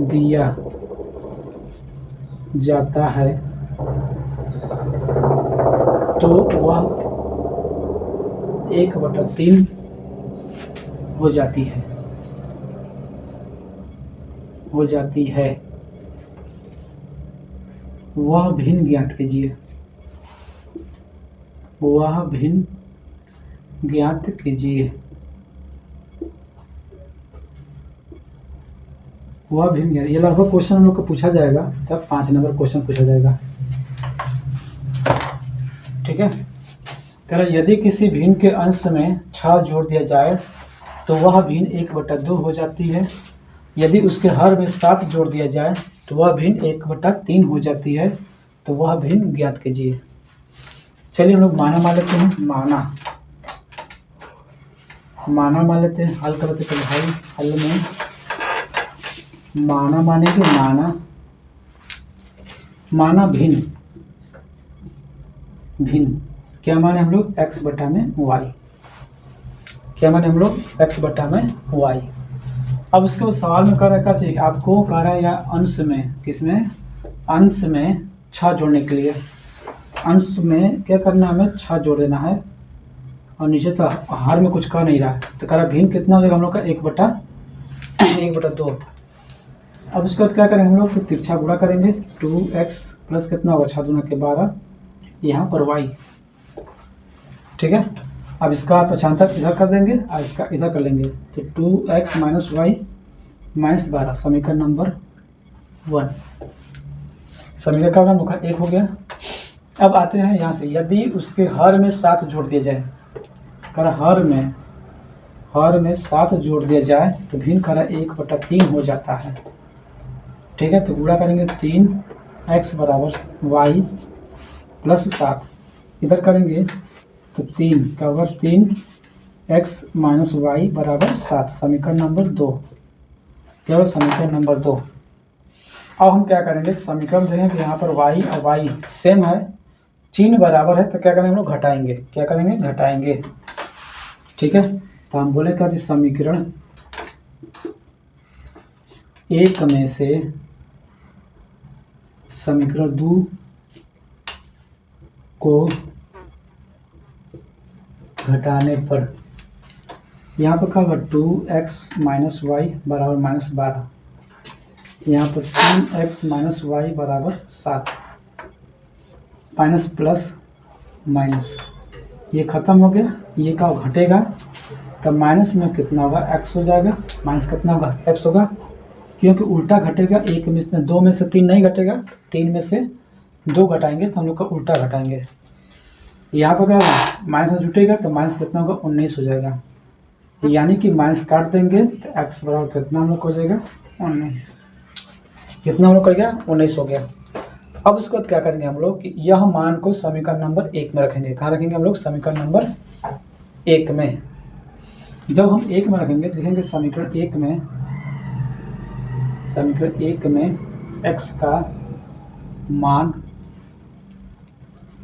दिया जाता है तो वह 1/3 हो जाती है। वह भिन्न ज्ञात कीजिए, वह भिन्न ज्ञात कीजिए। वह भिन्न ज्ञात, ये लगभग क्वेश्चन हम लोग को पूछा जाएगा, तब 5 नंबर क्वेश्चन पूछा जाएगा। ठीक है, कह रहा यदि किसी भिन्न के अंश में 6 जोड़ दिया जाए तो वह भिन्न 1/2 हो जाती है। यदि उसके हर में 7 जोड़ दिया जाए तो वह भिन्न 1/3 हो जाती है, तो वह भिन्न ज्ञात कीजिए। चलिए हम लोग माना मान लेते हैं, माना मान लेते हैं, हल कर लेते हैं। भाई हल में माना मानेंगे, माना भिन्न क्या माने हम लोग x बटा में y, क्या माने हम लोग x बटा में y। अब उसके बाद सवाल में कह रखा चाहिए आपको, कह रहा है या अंश में, किसमें अंश में 6 जोड़ने के लिए, अंश में क्या करना है हमें 6 जोड़ देना है, और नीचे तो हर में कुछ कह नहीं रहा है, तो कह रहा भिन्न कितना हो जाएगा हम लोग का 1/2। अब उसके बाद क्या करेंगे हम लोग, तिरछा गुणा करेंगे, 2x प्लस कितना होगा 6 दूना के 12, यहाँ पर y। ठीक है, अब इसका पक्षांतर इधर कर देंगे और इसका इधर कर लेंगे, तो 2x माइनस y माइनस 12, समीकरण नंबर 1, समीकरण का नंबर 1 हो गया। अब आते हैं यहाँ से, यदि उसके हर में 7 जोड़ दिया जाए, कर हर में 7 जोड़ दिया जाए तो भिन्न करा 1/3 हो जाता है। ठीक है, तो गुणा करेंगे 3x बराबर y प्लस 7, इधर करेंगे तो 3 का वर्ग 3 x माइनस वाई बराबर 7, समीकरण नंबर 2। क्या होगा? समीकरण नंबर 2। अब हम क्या करेंगे, समीकरण देखें कि यहाँ पर y और y सेम है, चिन्ह बराबर है, तो क्या करेंगे हम लोग? घटाएंगे। क्या करेंगे? घटाएंगे। ठीक है, तो हम बोले क्या जी, समीकरण 1 में से समीकरण 2 को घटाने पर यहाँ पर क्या होगा? 2x माइनस वाई बराबर -12, यहाँ पर 3x माइनस वाई बराबर 7, माइनस प्लस माइनस ये खत्म हो गया, ये का घटेगा, तब माइनस में कितना होगा? x हो जाएगा। माइनस कितना होगा? x होगा, क्योंकि उल्टा घटेगा। 1 में से 2 में से 3 नहीं घटेगा, 3 में से 2 घटाएंगे तो हम लोग का उल्टा घटाएंगे। यहाँ पर क्या होगा? माइनस में जुटेगा तो माइनस कितना होगा? 19 हो जाएगा। यानी कि माइनस काट देंगे तो x बराबर कितना हम लोग हो जाएगा? 19। कितना हम लोग कर गया? 19 हो गया। अब उसके बाद क्या करेंगे हम लोग कि यह मान को समीकरण नंबर 1 में रखेंगे। कहाँ रखेंगे हम लोग? समीकरण नंबर 1 में। जब हम 1 में रखेंगे देखेंगे समीकरण 1 में x का मान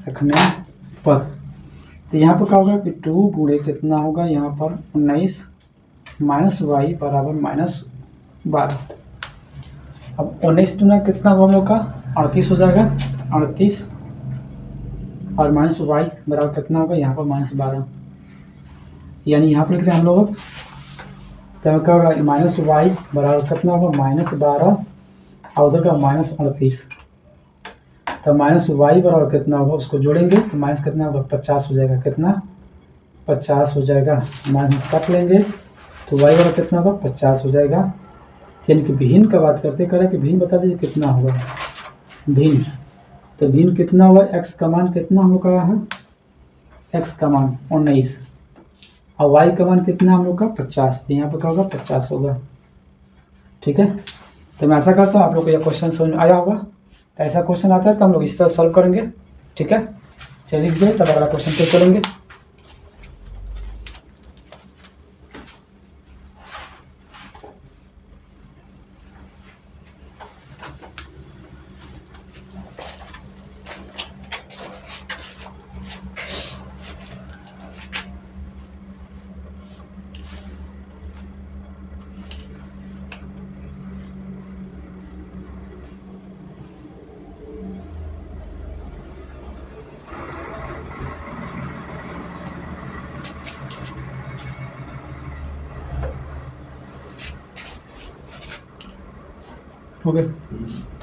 रखने पर, तो यहाँ पर क्या होगा कि 2 गुणे कितना होगा? यहाँ पर 19 माइनस वाई बराबर -12। अब 19 दूना कितना होगा हम लोग का? 38 हो जाएगा। 38 और माइनस वाई बराबर कितना होगा? यहाँ पर -12, यानी यहाँ पर लिख रहे हैं हम लोग, तो क्या होगा? माइनस वाई बराबर कितना होगा? -12 और उधर का -38, तो माइनस वाई बराबर कितना होगा? उसको जोड़ेंगे तो माइनस कितना होगा? 50 हो जाएगा। कितना? 50 हो जाएगा। माइनस काट लेंगे तो वाई बराबर कितना होगा? 50 हो जाएगा। यानी कि भिन्न का बात करते करें कि भिन्न बता दीजिए कितना होगा भिन्न, तो भिन्न कितना हुआ? x का मान कितना हम लोग का है? x का मान 19 और y का मान कितना हम लोग का? 50, तो यहाँ पर क्या होगा? 50 होगा। ठीक है, तो मैं ऐसा करता हूँ आप लोग को यह क्वेश्चन समझ में आया होगा। तो ऐसा क्वेश्चन आता है तो हम लोग इस तरह सॉल्व करेंगे। ठीक है, चलिए लिख दे, तब अगला क्वेश्चन पे चलेंगे। ओके,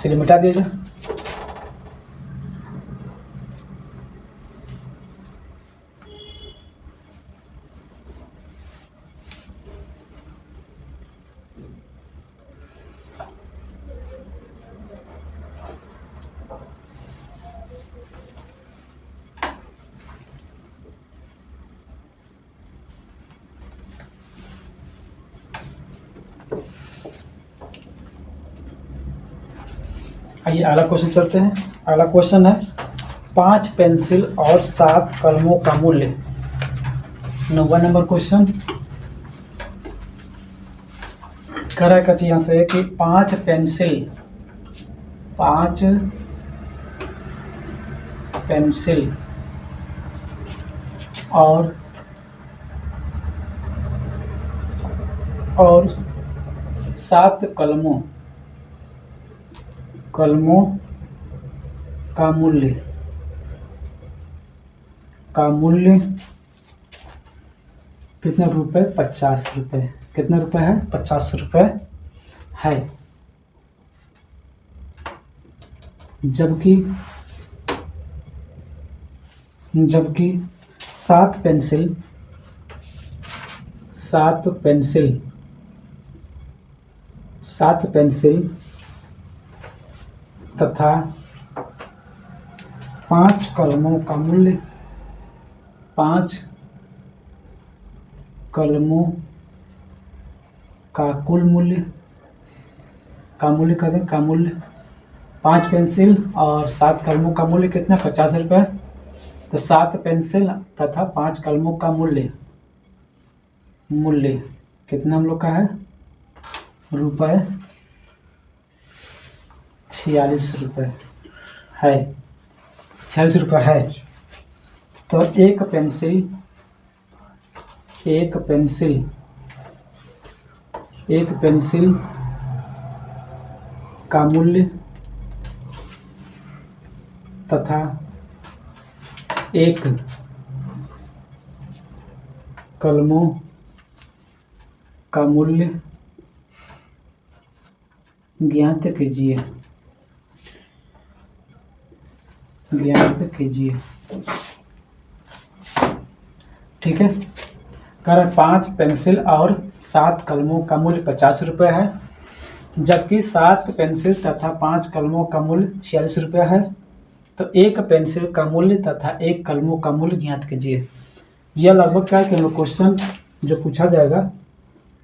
चलिए मिटा दीजिए। आइए अगला क्वेश्चन चलते हैं। अगला क्वेश्चन है 5 पेंसिल और 7 कलमों का मूल्य। 9वां नंबर क्वेश्चन कह रहा है यहाँ से कि 5 पेंसिल और 7 कलमों का मूल्य कितने रुपए? 50 रुपये। कितने रुपए है? 50 रुपये है। जबकि 7 पेंसिल तथा 5 कलमों का मूल्य 5 कलमों का कुल मूल्य कर दें का मूल्य 5 पेंसिल और 7 कलमों का मूल्य कितना? 50 रुपये। तो 7 पेंसिल तथा 5 कलमों का मूल्य मूल्य कितना हम लोग का है, रुपये 46 रुपये है, 46 रुपये है। तो एक पेंसिल का मूल्य तथा एक कलमों का मूल्य ज्ञात कीजिए। ठीक है, कह रहा है 5 पेंसिल और 7 कलमों का मूल्य 50 रुपये है, जबकि 7 पेंसिल तथा 5 कलमों का मूल्य 46 रुपये है। तो एक पेंसिल का मूल्य तथा एक कलमों का मूल्य ज्ञात कीजिए। यह लगभग क्या है कि हम लोग क्वेश्चन जो पूछा जाएगा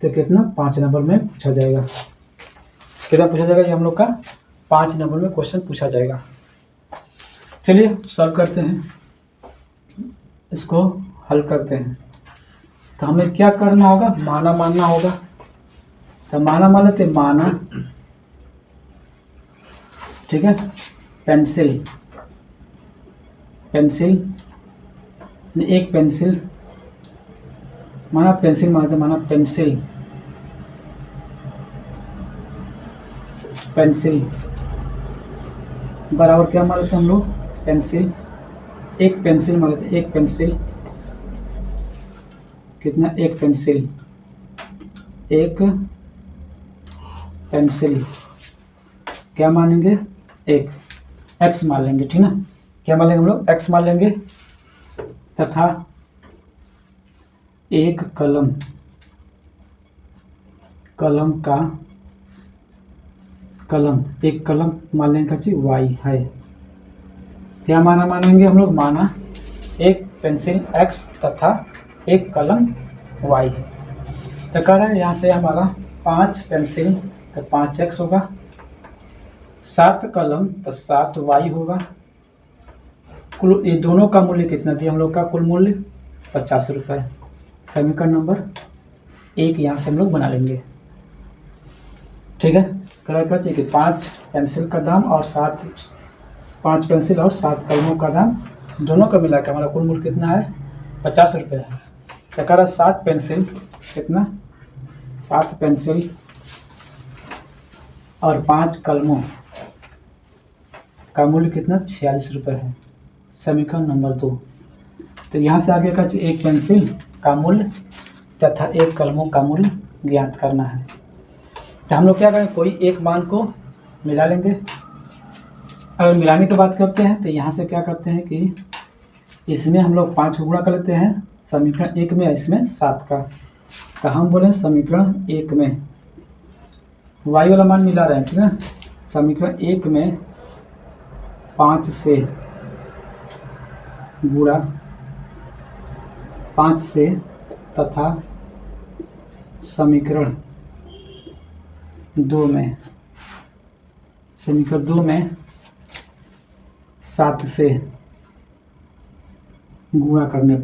तो कितना 5 नंबर में पूछा जाएगा। कितना पूछा जाएगा, ये हम लोग का 5 नंबर में क्वेश्चन पूछा जाएगा। चलिए सॉल्व करते हैं, इसको हल करते हैं। तो हमें क्या करना होगा, माना मानना होगा। तो माना मान लेते, माना, ठीक है, पेंसिल एक पेंसिल, माना पेंसिल मानते, माना पेंसिल बराबर क्या मान लेते हम लोग, पेंसिल, एक पेंसिल मान लेते, एक पेंसिल कितना, एक पेंसिल क्या मानेंगे, एक एक्स मान लेंगे, ठीक ना। क्या मान लेंगे हम लोग, एक्स मान लेंगे, तथा एक कलम एक कलम मान लेंगे का चीज वाई है। क्या मानेंगे हम लोग, माना एक पेंसिल एक्स तथा एक कलम वाई है। तो कह रहे हैं यहाँ से हमारा 5 पेंसिल तो 5x होगा, 7 कलम तो 7y होगा। कुल ये दोनों का मूल्य कितना दिया हम लोग का, कुल मूल्य 50 रुपये। समीकरण नंबर 1 यहाँ से हम लोग बना लेंगे। ठीक है, क्या चाहिए कि 5 पेंसिल का दाम और 5 पेंसिल और 7 कलमों का दाम दोनों का मिला के हमारा कुल मूल्य कितना है, 50 रुपये है। क्या कह रहा है, 7 पेंसिल कितना, 7 पेंसिल और 5 कलमों का मूल्य कितना, 46 रुपये है। समीकरण नंबर 2। तो यहाँ से आगे का एक पेंसिल का मूल्य तथा एक कलमों का मूल्य ज्ञात करना है। तो हम लोग क्या करें, कोई एक मान को मिला लेंगे। अगर मिलाने की बात करते हैं तो यहाँ से क्या करते हैं कि इसमें हम लोग 5 को गुणा कर लेते हैं समीकरण 1 में, इसमें 7 का। तो हम बोले समीकरण 1 में y वाला मान मिला रहे हैं, ठीक है। समीकरण 1 में 5 से गुणा 5 से तथा समीकरण 2 में 7 से गुणा करने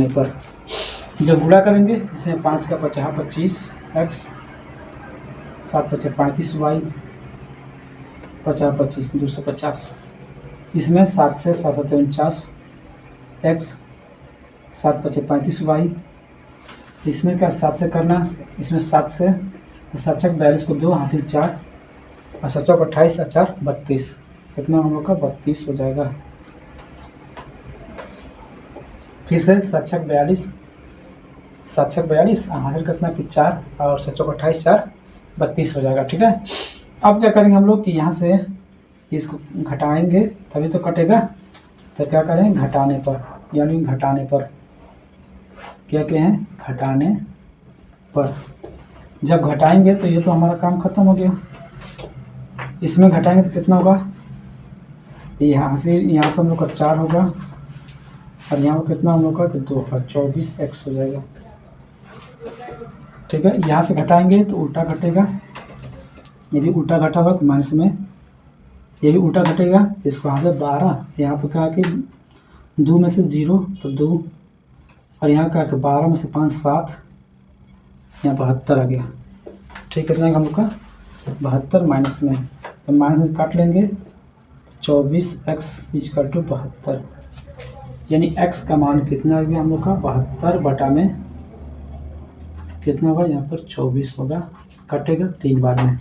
पर जब गुणा करेंगे इसमें 5 का 50 25 x, 7 5 35 y, 50 25 250, इसमें 7 से 7 49 x, 7 5 35 y, इसमें क्या 7 से करना, इसमें 7 से 7 छक 42 को 2 हासिल 4 और 7 चौक 28 और 4 32, कितना हम लोग का 32 हो जाएगा। फिर से 7 छक 42 हासिल कितना कि 4 और 7 चौक 28 4 32 हो जाएगा। ठीक है, अब क्या करेंगे हम लोग कि यहाँ से इसको घटाएंगे तभी तो कटेगा। तो क्या करेंगे, घटाने पर, यानी घटाने पर क्या कहें, घटाने पर जब घटाएंगे तो ये तो हमारा काम खत्म हो गया। इसमें घटाएंगे तो कितना होगा, यहाँ से हम लोग का 4 होगा और यहाँ पर कितना हम लोग का 2 और 24x हो जाएगा। ठीक है, यहाँ से घटाएंगे तो उल्टा घटेगा, यदि उल्टा घटा हुआ तो माइनस में ये भी उल्टा घटेगा, इसको यहाँ से 12, यहाँ पर क्या कि 2 में से 0 तो 2, और यहाँ क्या कि 12 में से 5 7, यहाँ 72 आ गया। ठीक, कितना हम लोग का 72 माइनस में, तो माइनस में काट लेंगे 24x इक्वल टू 72, यानी x का मान कितना आ गया हम लोग का 72 बटा में कितना होगा, यहाँ पर 24 होगा, कटेगा 3 बार में,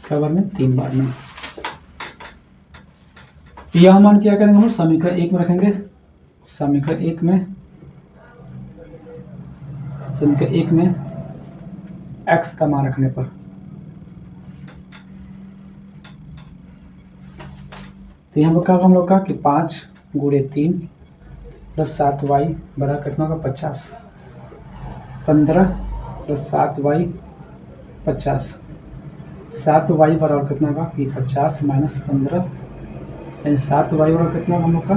क्या बार में 3 बार में। यह मान क्या करेंगे हम लोग समीकरण 1 में रखेंगे, समीकरण 1 में x का मान रखने पर, तो यहाँ पर क्या हम लोग का कि 5 गुणे 3 प्लस 7y बराबर कितना होगा 50, 15 प्लस 7y 50, 7y बराबर कितना होगा कि 50 माइनस 15, यानी 7y बराबर कितना हम लोग का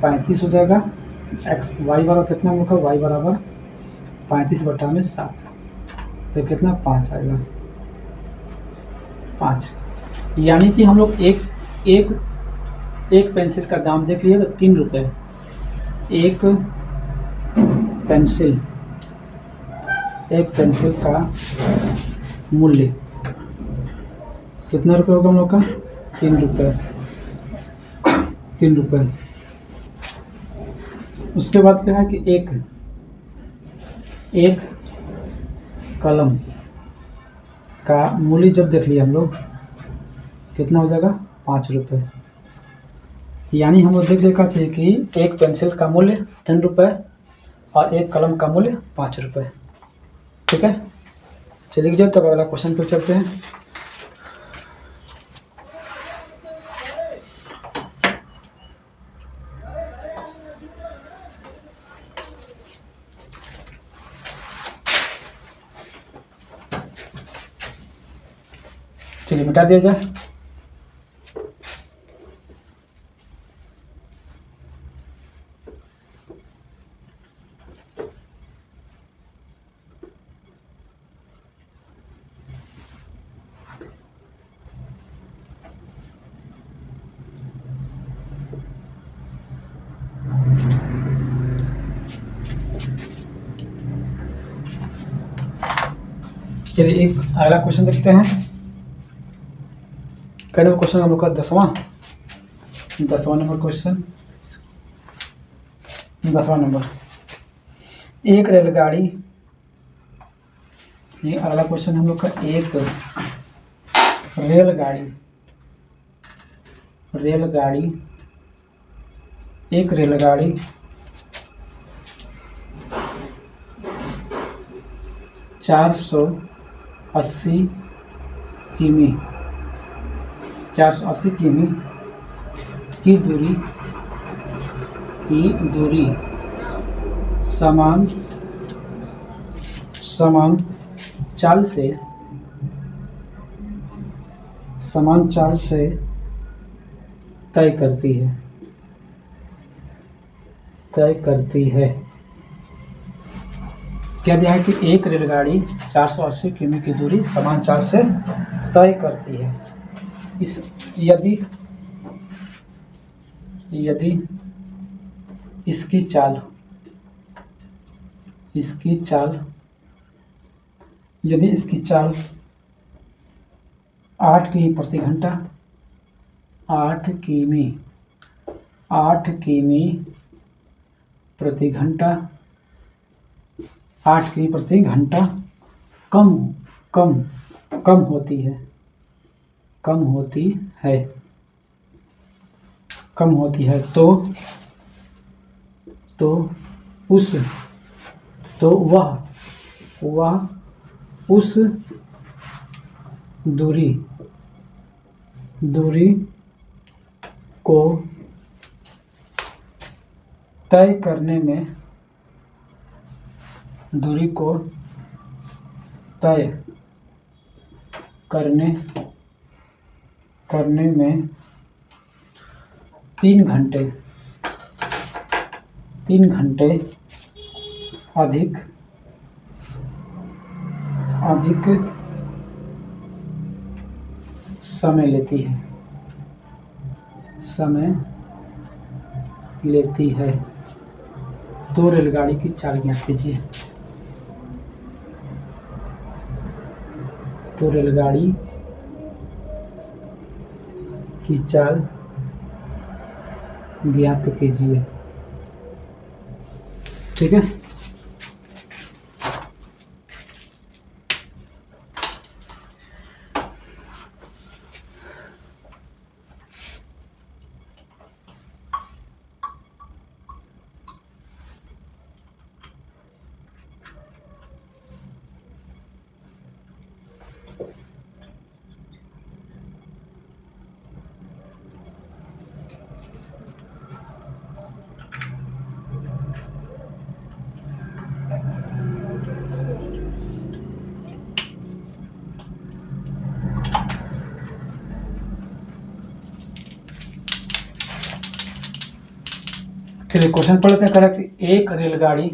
35 हो जाएगा। y बराबर कितना हम लोग का, y बराबर 35 बटा में 7, तो कितना 5 आएगा, 5। यानी कि हम लोग एक पेंसिल का दाम देख लिए तो 3 रुपये, एक पेंसिल का मूल्य कितना रुपये होगा हम लोग का, 3 रुपये। उसके बाद क्या है कि एक कलम का मूल्य जब देख लिए हम लोग कितना हो जाएगा 5 रुपये, यानी हम लोग देख लेना चाहिए कि एक पेंसिल का मूल्य 3 रुपये और एक कलम का मूल्य 5 रुपये। ठीक है, चलिए लिख जाए, तब अगला क्वेश्चन पर चलते हैं। चलिए मिटा दिया जाए। चलिए एक अगला क्वेश्चन देखते हैं। कई नंबर क्वेश्चन हम लोग का 10वां नंबर क्वेश्चन, 10वां नंबर। एक रेलगाड़ी, ये अगला क्वेश्चन हम लोग का एक रेलगाड़ी 480 किमी की दूरी समान चाल से तय करती है। क्या दिया है कि एक रेलगाड़ी 480 किमी की दूरी समान चाल से तय करती है। यदि इसकी चाल यदि इसकी चाल 8 किमी प्रति घंटा 8 किमी प्रति घंटा कम होती है तो वह उस दूरी को तय करने में 3 घंटे अधिक समय लेती है, समय लेती है। तो रेलगाड़ी की चाल ज्ञात कीजिए। तो रेलगाड़ी की चाल ज्ञात कीजिए। ठीक है। चलिए क्वेश्चन पढ़ लेते हैं। कह कि एक रेलगाड़ी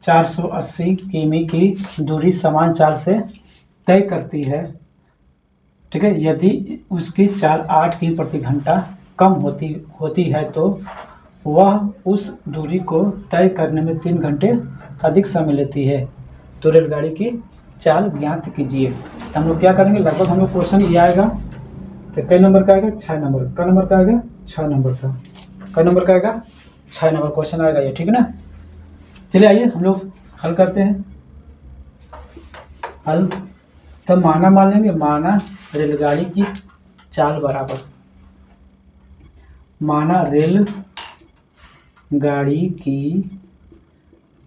480 किमी की दूरी समान चाल से तय करती है। ठीक है। यदि उसकी चाल 8 किमी प्रति घंटा कम होती है तो वह उस दूरी को तय करने में 3 घंटे अधिक समय लेती है। तो रेलगाड़ी की चाल ज्ञात कीजिए। तो हम लोग क्या करेंगे, लगभग हम लोग क्वेश्चन ये आएगा। तो कई नंबर का आएगा, 6 नंबर का नंबर का आएगा, 6 नंबर का कई नंबर का आएगा, 6 नंबर क्वेश्चन आएगा ये। ठीक है ना। चलिए आइए हम लोग हल करते हैं। हल तो माना मान लेंगे, माना रेलगाड़ी की चाल बराबर, माना रेल गाड़ी की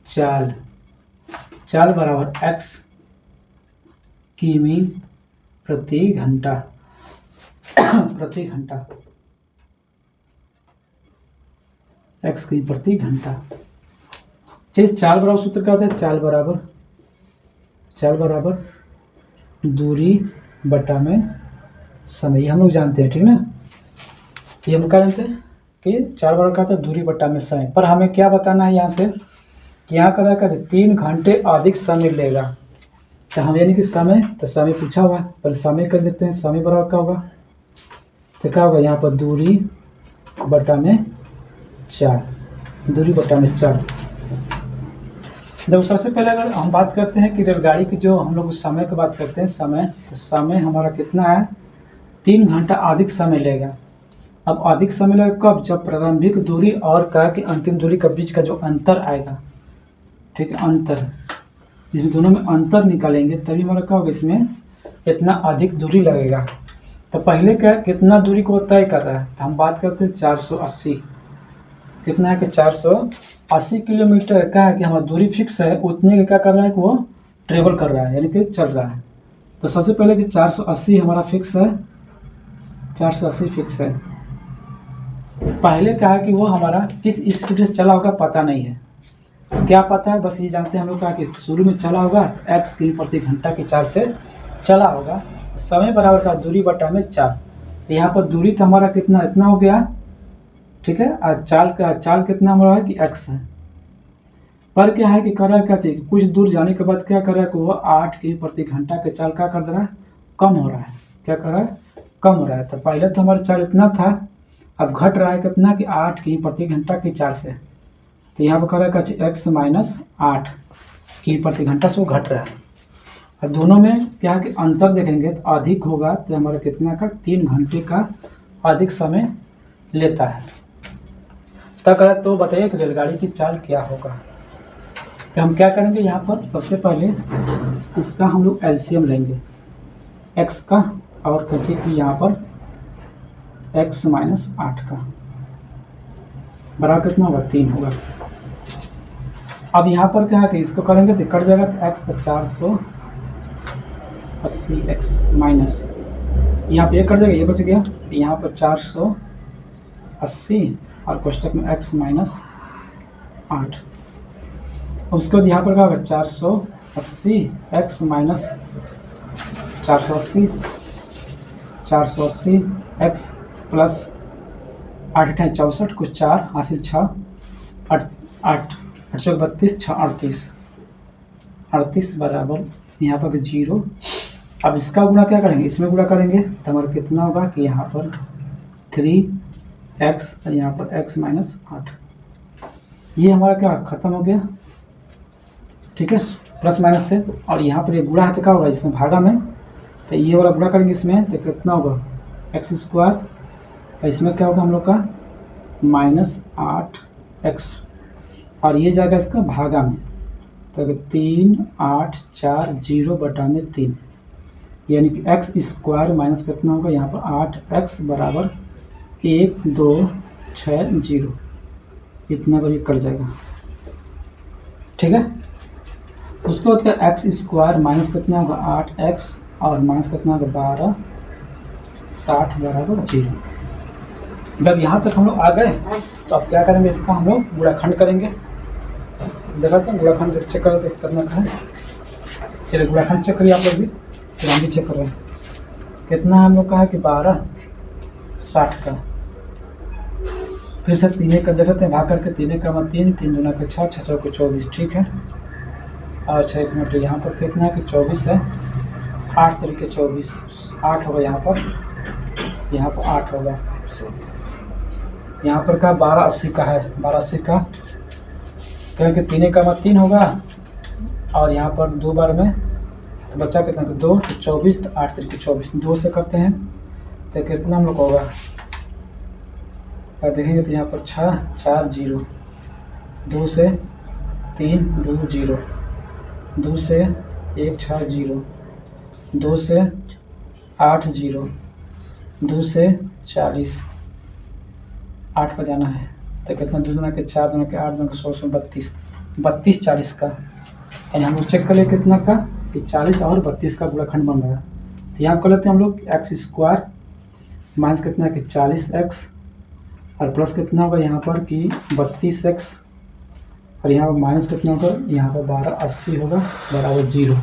चाल बराबर x किमी प्रति घंटा x किमी प्रति घंटा। चलिए चाल बराबर सूत्र क्या होता है, चाल बराबर दूरी बटा में समय, हम लोग जानते हैं। ठीक ना। ये हम क्या जानते हैं कि चाल बराबर क्या होता है, दूरी बटा में समय। पर हमें क्या बताना है यहाँ से कि यहाँ का क्या 3 घंटे अधिक समय लेगा। तो हम यानी कि समय, तो समय पूछा हुआ है, पर समय कर देते हैं। समय बराबर क्या होगा, तो क्या होगा यहाँ पर दूरी बटा में 4, दूरी बटा में 4। देखो सबसे पहले अगर हम बात करते हैं कि रेलगाड़ी की जो हम लोग समय की बात करते हैं, समय, तो समय हमारा कितना है, 3 घंटा अधिक समय लेगा। अब अधिक समय लगेगा कब, जब प्रारंभिक दूरी और क्या कि अंतिम दूरी के बीच का जो अंतर आएगा। ठीक है, अंतर, इसमें दोनों में अंतर निकालेंगे तभी हमारा क्या होगा, इसमें इतना अधिक दूरी लगेगा। तो पहले क्या कितना दूरी को तय कर रहा है, तो हम बात करते हैं 480। कितना है कि 480 किलोमीटर क्या है कि हमारा दूरी फिक्स है, उतने का क्या कर रहा है कि वो ट्रेवल कर रहा है, यानी कि चल रहा है। तो सबसे पहले कि 480 हमारा फिक्स है, 480 फिक्स है। पहले क्या है कि वो हमारा किस स्पीड से चला होगा पता नहीं है। क्या पता है, बस ये जानते हैं हम लोग क्या कि शुरू में चला होगा x किमी प्रति घंटा की चाल से चला होगा। समय बराबर का दूरी बटा में 4। तो यहाँ पर दूरी तो हमारा कितना, इतना हो गया। ठीक है। और चाल कितना हमारा है कि x है। पर क्या है कि कर रहा है क्या चाहिए, कुछ दूर जाने के बाद क्या कर रहा है कि वो 8 किमी प्रति घंटा के चाल क्या कर दे रहा है, कम हो रहा है। क्या कर रहा है, कम हो रहा है। तो पहले तो हमारा चाल इतना था, अब घट रहा है कितना कि 8 किमी प्रति घंटा की चाल से। तो यहाँ पर कर रहा है x माइनस 8 किमी प्रति घंटा से वो घट रहा है। और दोनों में क्या है कि अंतर देखेंगे तो अधिक होगा, तो हमारा कितना का 3 घंटे का अधिक समय लेता है। तक है। तो बताइए कि रेलगाड़ी की चाल क्या होगा। तो हम क्या करेंगे, यहाँ पर सबसे पहले इसका हम लोग एलसीएम लेंगे x का, और कहिए कि यहाँ पर x माइनस 8 का बराबर कितना होगा, 3 होगा। अब यहाँ पर क्या है कि इसको करेंगे तो कट जाएगा, तो x तो 480x माइनस, यहाँ पे ये कट जाएगा, ये बच गया। तो यहाँ पर 480 और कोष्टक में x माइनस 8। उसके बाद यहाँ पर क्या होगा, 480x माइनस 480x प्लस 8 64 कुछ 4 हासिल 6 8 8 32 6 38 बराबर यहाँ पर 0 अब इसका गुणा क्या करेंगे, इसमें गुणा करेंगे तो हमारा कितना होगा कि यहाँ पर 3x और यहाँ पर x माइनस 8, ये हमारा क्या खत्म हो गया, ठीक है, प्लस माइनस से। और यहाँ पर ये गुणा है तो क्या होगा, इसमें भागा में, तो ये वाला गुणा करेंगे इसमें तो कितना होगा एक्स स्क्वायर, और इसमें क्या होगा हम लोग का -8x, और ये जाएगा इसका भागा में, तो 3840/3, यानी कि एक्स स्क्वायर माइनस कितना होगा यहाँ पर 8x बराबर 1260, इतना पर कट जाएगा, ठीक है। उसके बाद क्या एक्स स्क्वायर माइनस कितना होगा 8x और माइनस कितना होगा 1260 बराबर 0। जब यहाँ तक हम लोग आ गए तो अब क्या करेंगे, इसका हम लोग गुणाखंड करेंगे। देखा था गुणाखंड चेक करना है, चलिए गुणाखंड चेक करिए आप लोग भी, फिर हम भी चेक कर रहे हैं। कितना हम लोग का है कि 1260 का, फिर से 3 कर देते हैं भाग करके, 3 का 3, 3 दूना का 6, 6 चौके 24, ठीक है। और 6 मिनट यहाँ पर कितना है कि 24 है, 8 तरीके 24, 8 होगा यहाँ पर 8 होगा, यहाँ पर का 1280 का है, 1280 का क्योंकि 3 का 3 होगा और यहाँ पर 2 बार में तो बच्चा कितना 2, तो 24, तो 8 तरीके 24, 2 से करते हैं तो कितना हम लोग होगा, और देखेंगे तो यहाँ पर 6 4 0, 2 से 3 2 0, 2 से 1 6 0, 2 से 8 0, 2 से 40, 8 पर जाना है तो कितना 2 दूना के 4 दूना के 8 दूना के 16 32, 32 40 का, यानी हम लोग चेक कर ले कितना का कि 40 और 32 का गुणाखंड बन रहा है। तो यहाँ कर लेते हैं हम लोग एक्स स्क्वायर माइनस कितना कि 40x और प्लस कितना होगा यहाँ पर कि 32x और यहाँ पर माइनस कितना होगा, यहाँ पर 1280 होगा बराबर 0।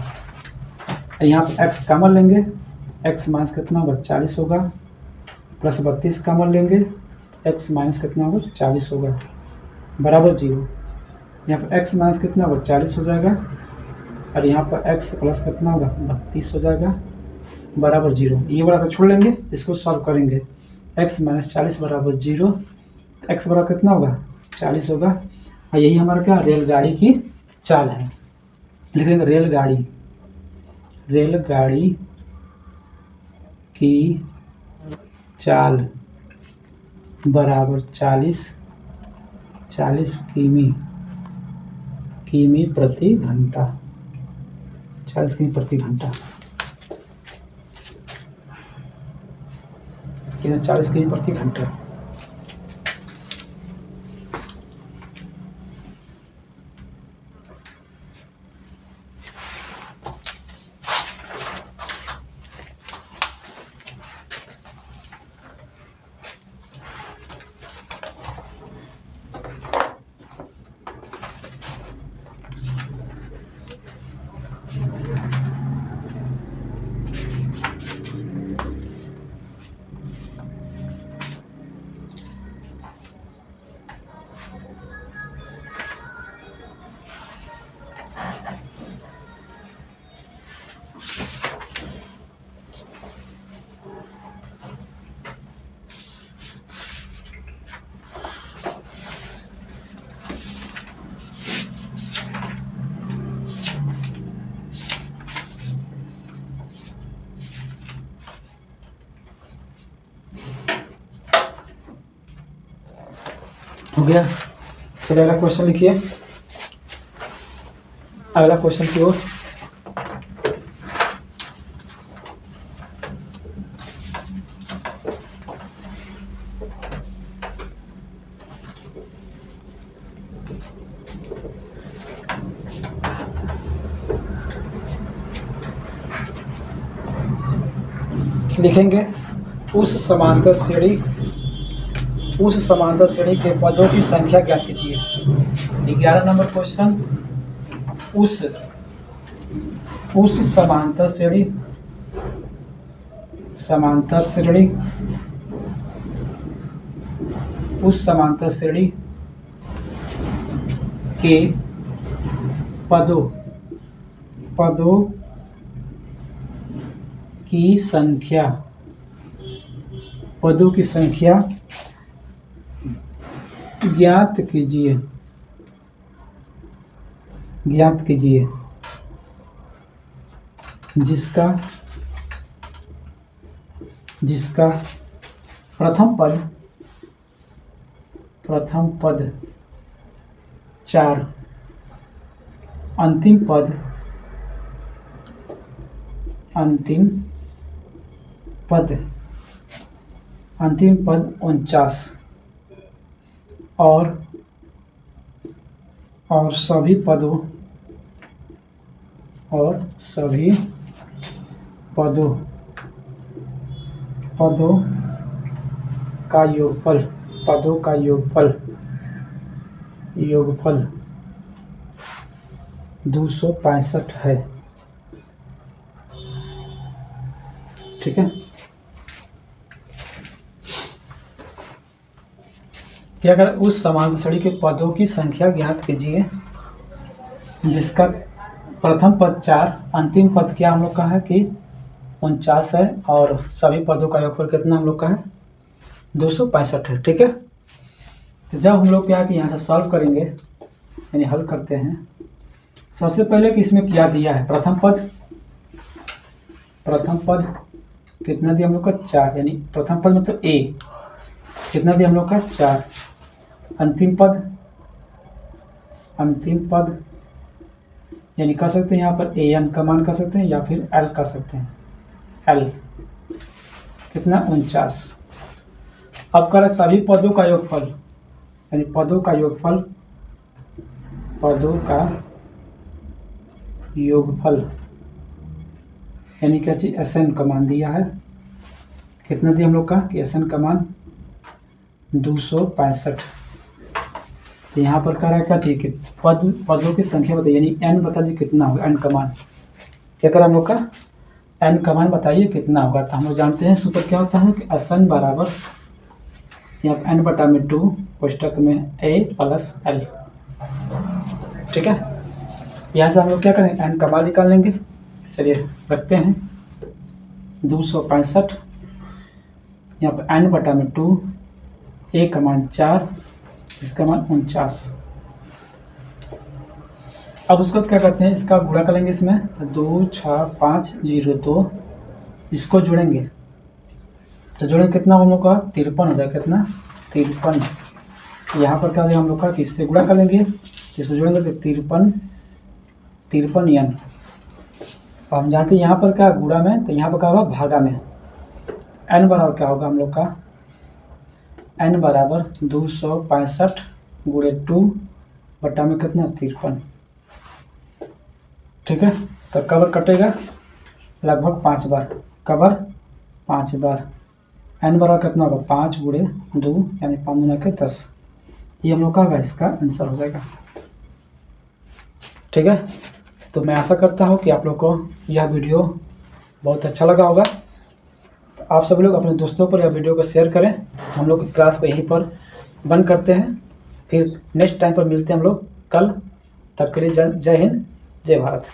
यहाँ पर x कॉमन लेंगे, x माइनस कितना होगा 40 होगा, प्लस 32 कॉमन लेंगे, x माइनस कितना होगा 40 होगा बराबर 0। यहाँ पर x माइनस कितना होगा 40 हो जाएगा और यहाँ पर x प्लस कितना होगा 32 हो जाएगा बराबर 0। ये वाला तो छोड़ लेंगे, इसको सॉल्व करेंगे, x माइनस 40 बराबर 0, x बराबर कितना होगा 40 होगा। और यही हमारा क्या रेलगाड़ी की चाल है, लिखेंगे रेलगाड़ी की चाल बराबर 40 किमी प्रति घंटा, 40 किमी प्रति घंटा, कितना 40 किमी प्रति घंटा। हो गया, चलिए अगला क्वेश्चन लिखिए, अगला क्वेश्चन की ओर। लिखेंगे उस समांतर श्रेणी के पदों की संख्या ज्ञात कीजिए। 11 नंबर क्वेश्चन, उस समांतर श्रेणी के पदों की संख्या, पदों की संख्या ज्ञात कीजिए, ज्ञात कीजिए जिसका प्रथम पद 4, अंतिम पद 49 और सभी पदों का योगफल 265 है। ठीक है, क्या कर उस समांतर श्रेणी के पदों की संख्या ज्ञात कीजिए जिसका प्रथम पद 4, अंतिम पद क्या हम लोग का है कि 49 है और सभी पदों का योगफल कितना हम लोग का है 265 है। ठीक है, तो जब हम लोग क्या कि यहाँ से सॉल्व करेंगे यानी हल करते हैं, सबसे पहले कि इसमें क्या दिया है, प्रथम पद कितना दिया हम लोग का 4, यानी प्रथम पद मतलब ए कितना दिया हम लोग का 4, अंतिम पद यानी कह सकते हैं यहाँ पर ए एन का मान कह सकते हैं या फिर एल कह सकते हैं, एल कितना 49। अब कर सभी पदों का योगफल, यानी पदों का योगफल यानी क्या चीज एस एन का मान दिया है, कितना दिया हम लोग का कि एस एन का मान 265। तो यहाँ पर कह रहा है क्या चाहिए कि पदों की संख्या बताइए, यानी एन बता दीजिए कितना होगा, एन का मान क्या करा हम लोग का एन का मान बताइए कितना होगा। तो हम लोग जानते हैं सूत्र क्या होता है कि एस एन बराबर यहाँ एन बटा में 2 कोष्टक में ए प्लस एल। ठीक है, यहाँ से हम लोग क्या करेंगे एन का मान निकाल लेंगे। चलिए रखते हैं 265, यहाँ पर एन बटा में 2, ए का मान 4, इसका मान 49। अब उसको क्या करते हैं, इसका गुणा करेंगे इसमें, तो 2 6 5 0 2 इसको जोड़ेंगे तो जोड़ेंगे कितना हम लोग का 53 हो जाएगा, कितना 53। यहाँ पर क्या हो जाएगा हम लोग का कि इससे गुणा कर लेंगे, इसको जोड़ेंगे तो 53 एन। और हम जानते हैं यहाँ पर क्या गुणा में, तो यहाँ पर क्या होगा भागा में, एन बराबर क्या होगा हम लोग का एन बराबर 265 गुणे 2 बटा में कितना 53। ठीक है, तो कवर कटेगा लगभग 5 बार, कवर 5 बार, एन बराबर कितना होगा 5 गुणे 2 यानी 5 गुना के 10, ये हम लोग का इसका आंसर हो जाएगा। ठीक है, तो मैं आशा करता हूँ कि आप लोग को यह वीडियो बहुत अच्छा लगा होगा। आप सभी लोग अपने दोस्तों पर यह वीडियो को शेयर करें। हम लोग क्लास को यहीं पर बंद करते हैं, फिर नेक्स्ट टाइम पर मिलते हैं हम लोग कल। तब के लिए जय हिंद, जय भारत।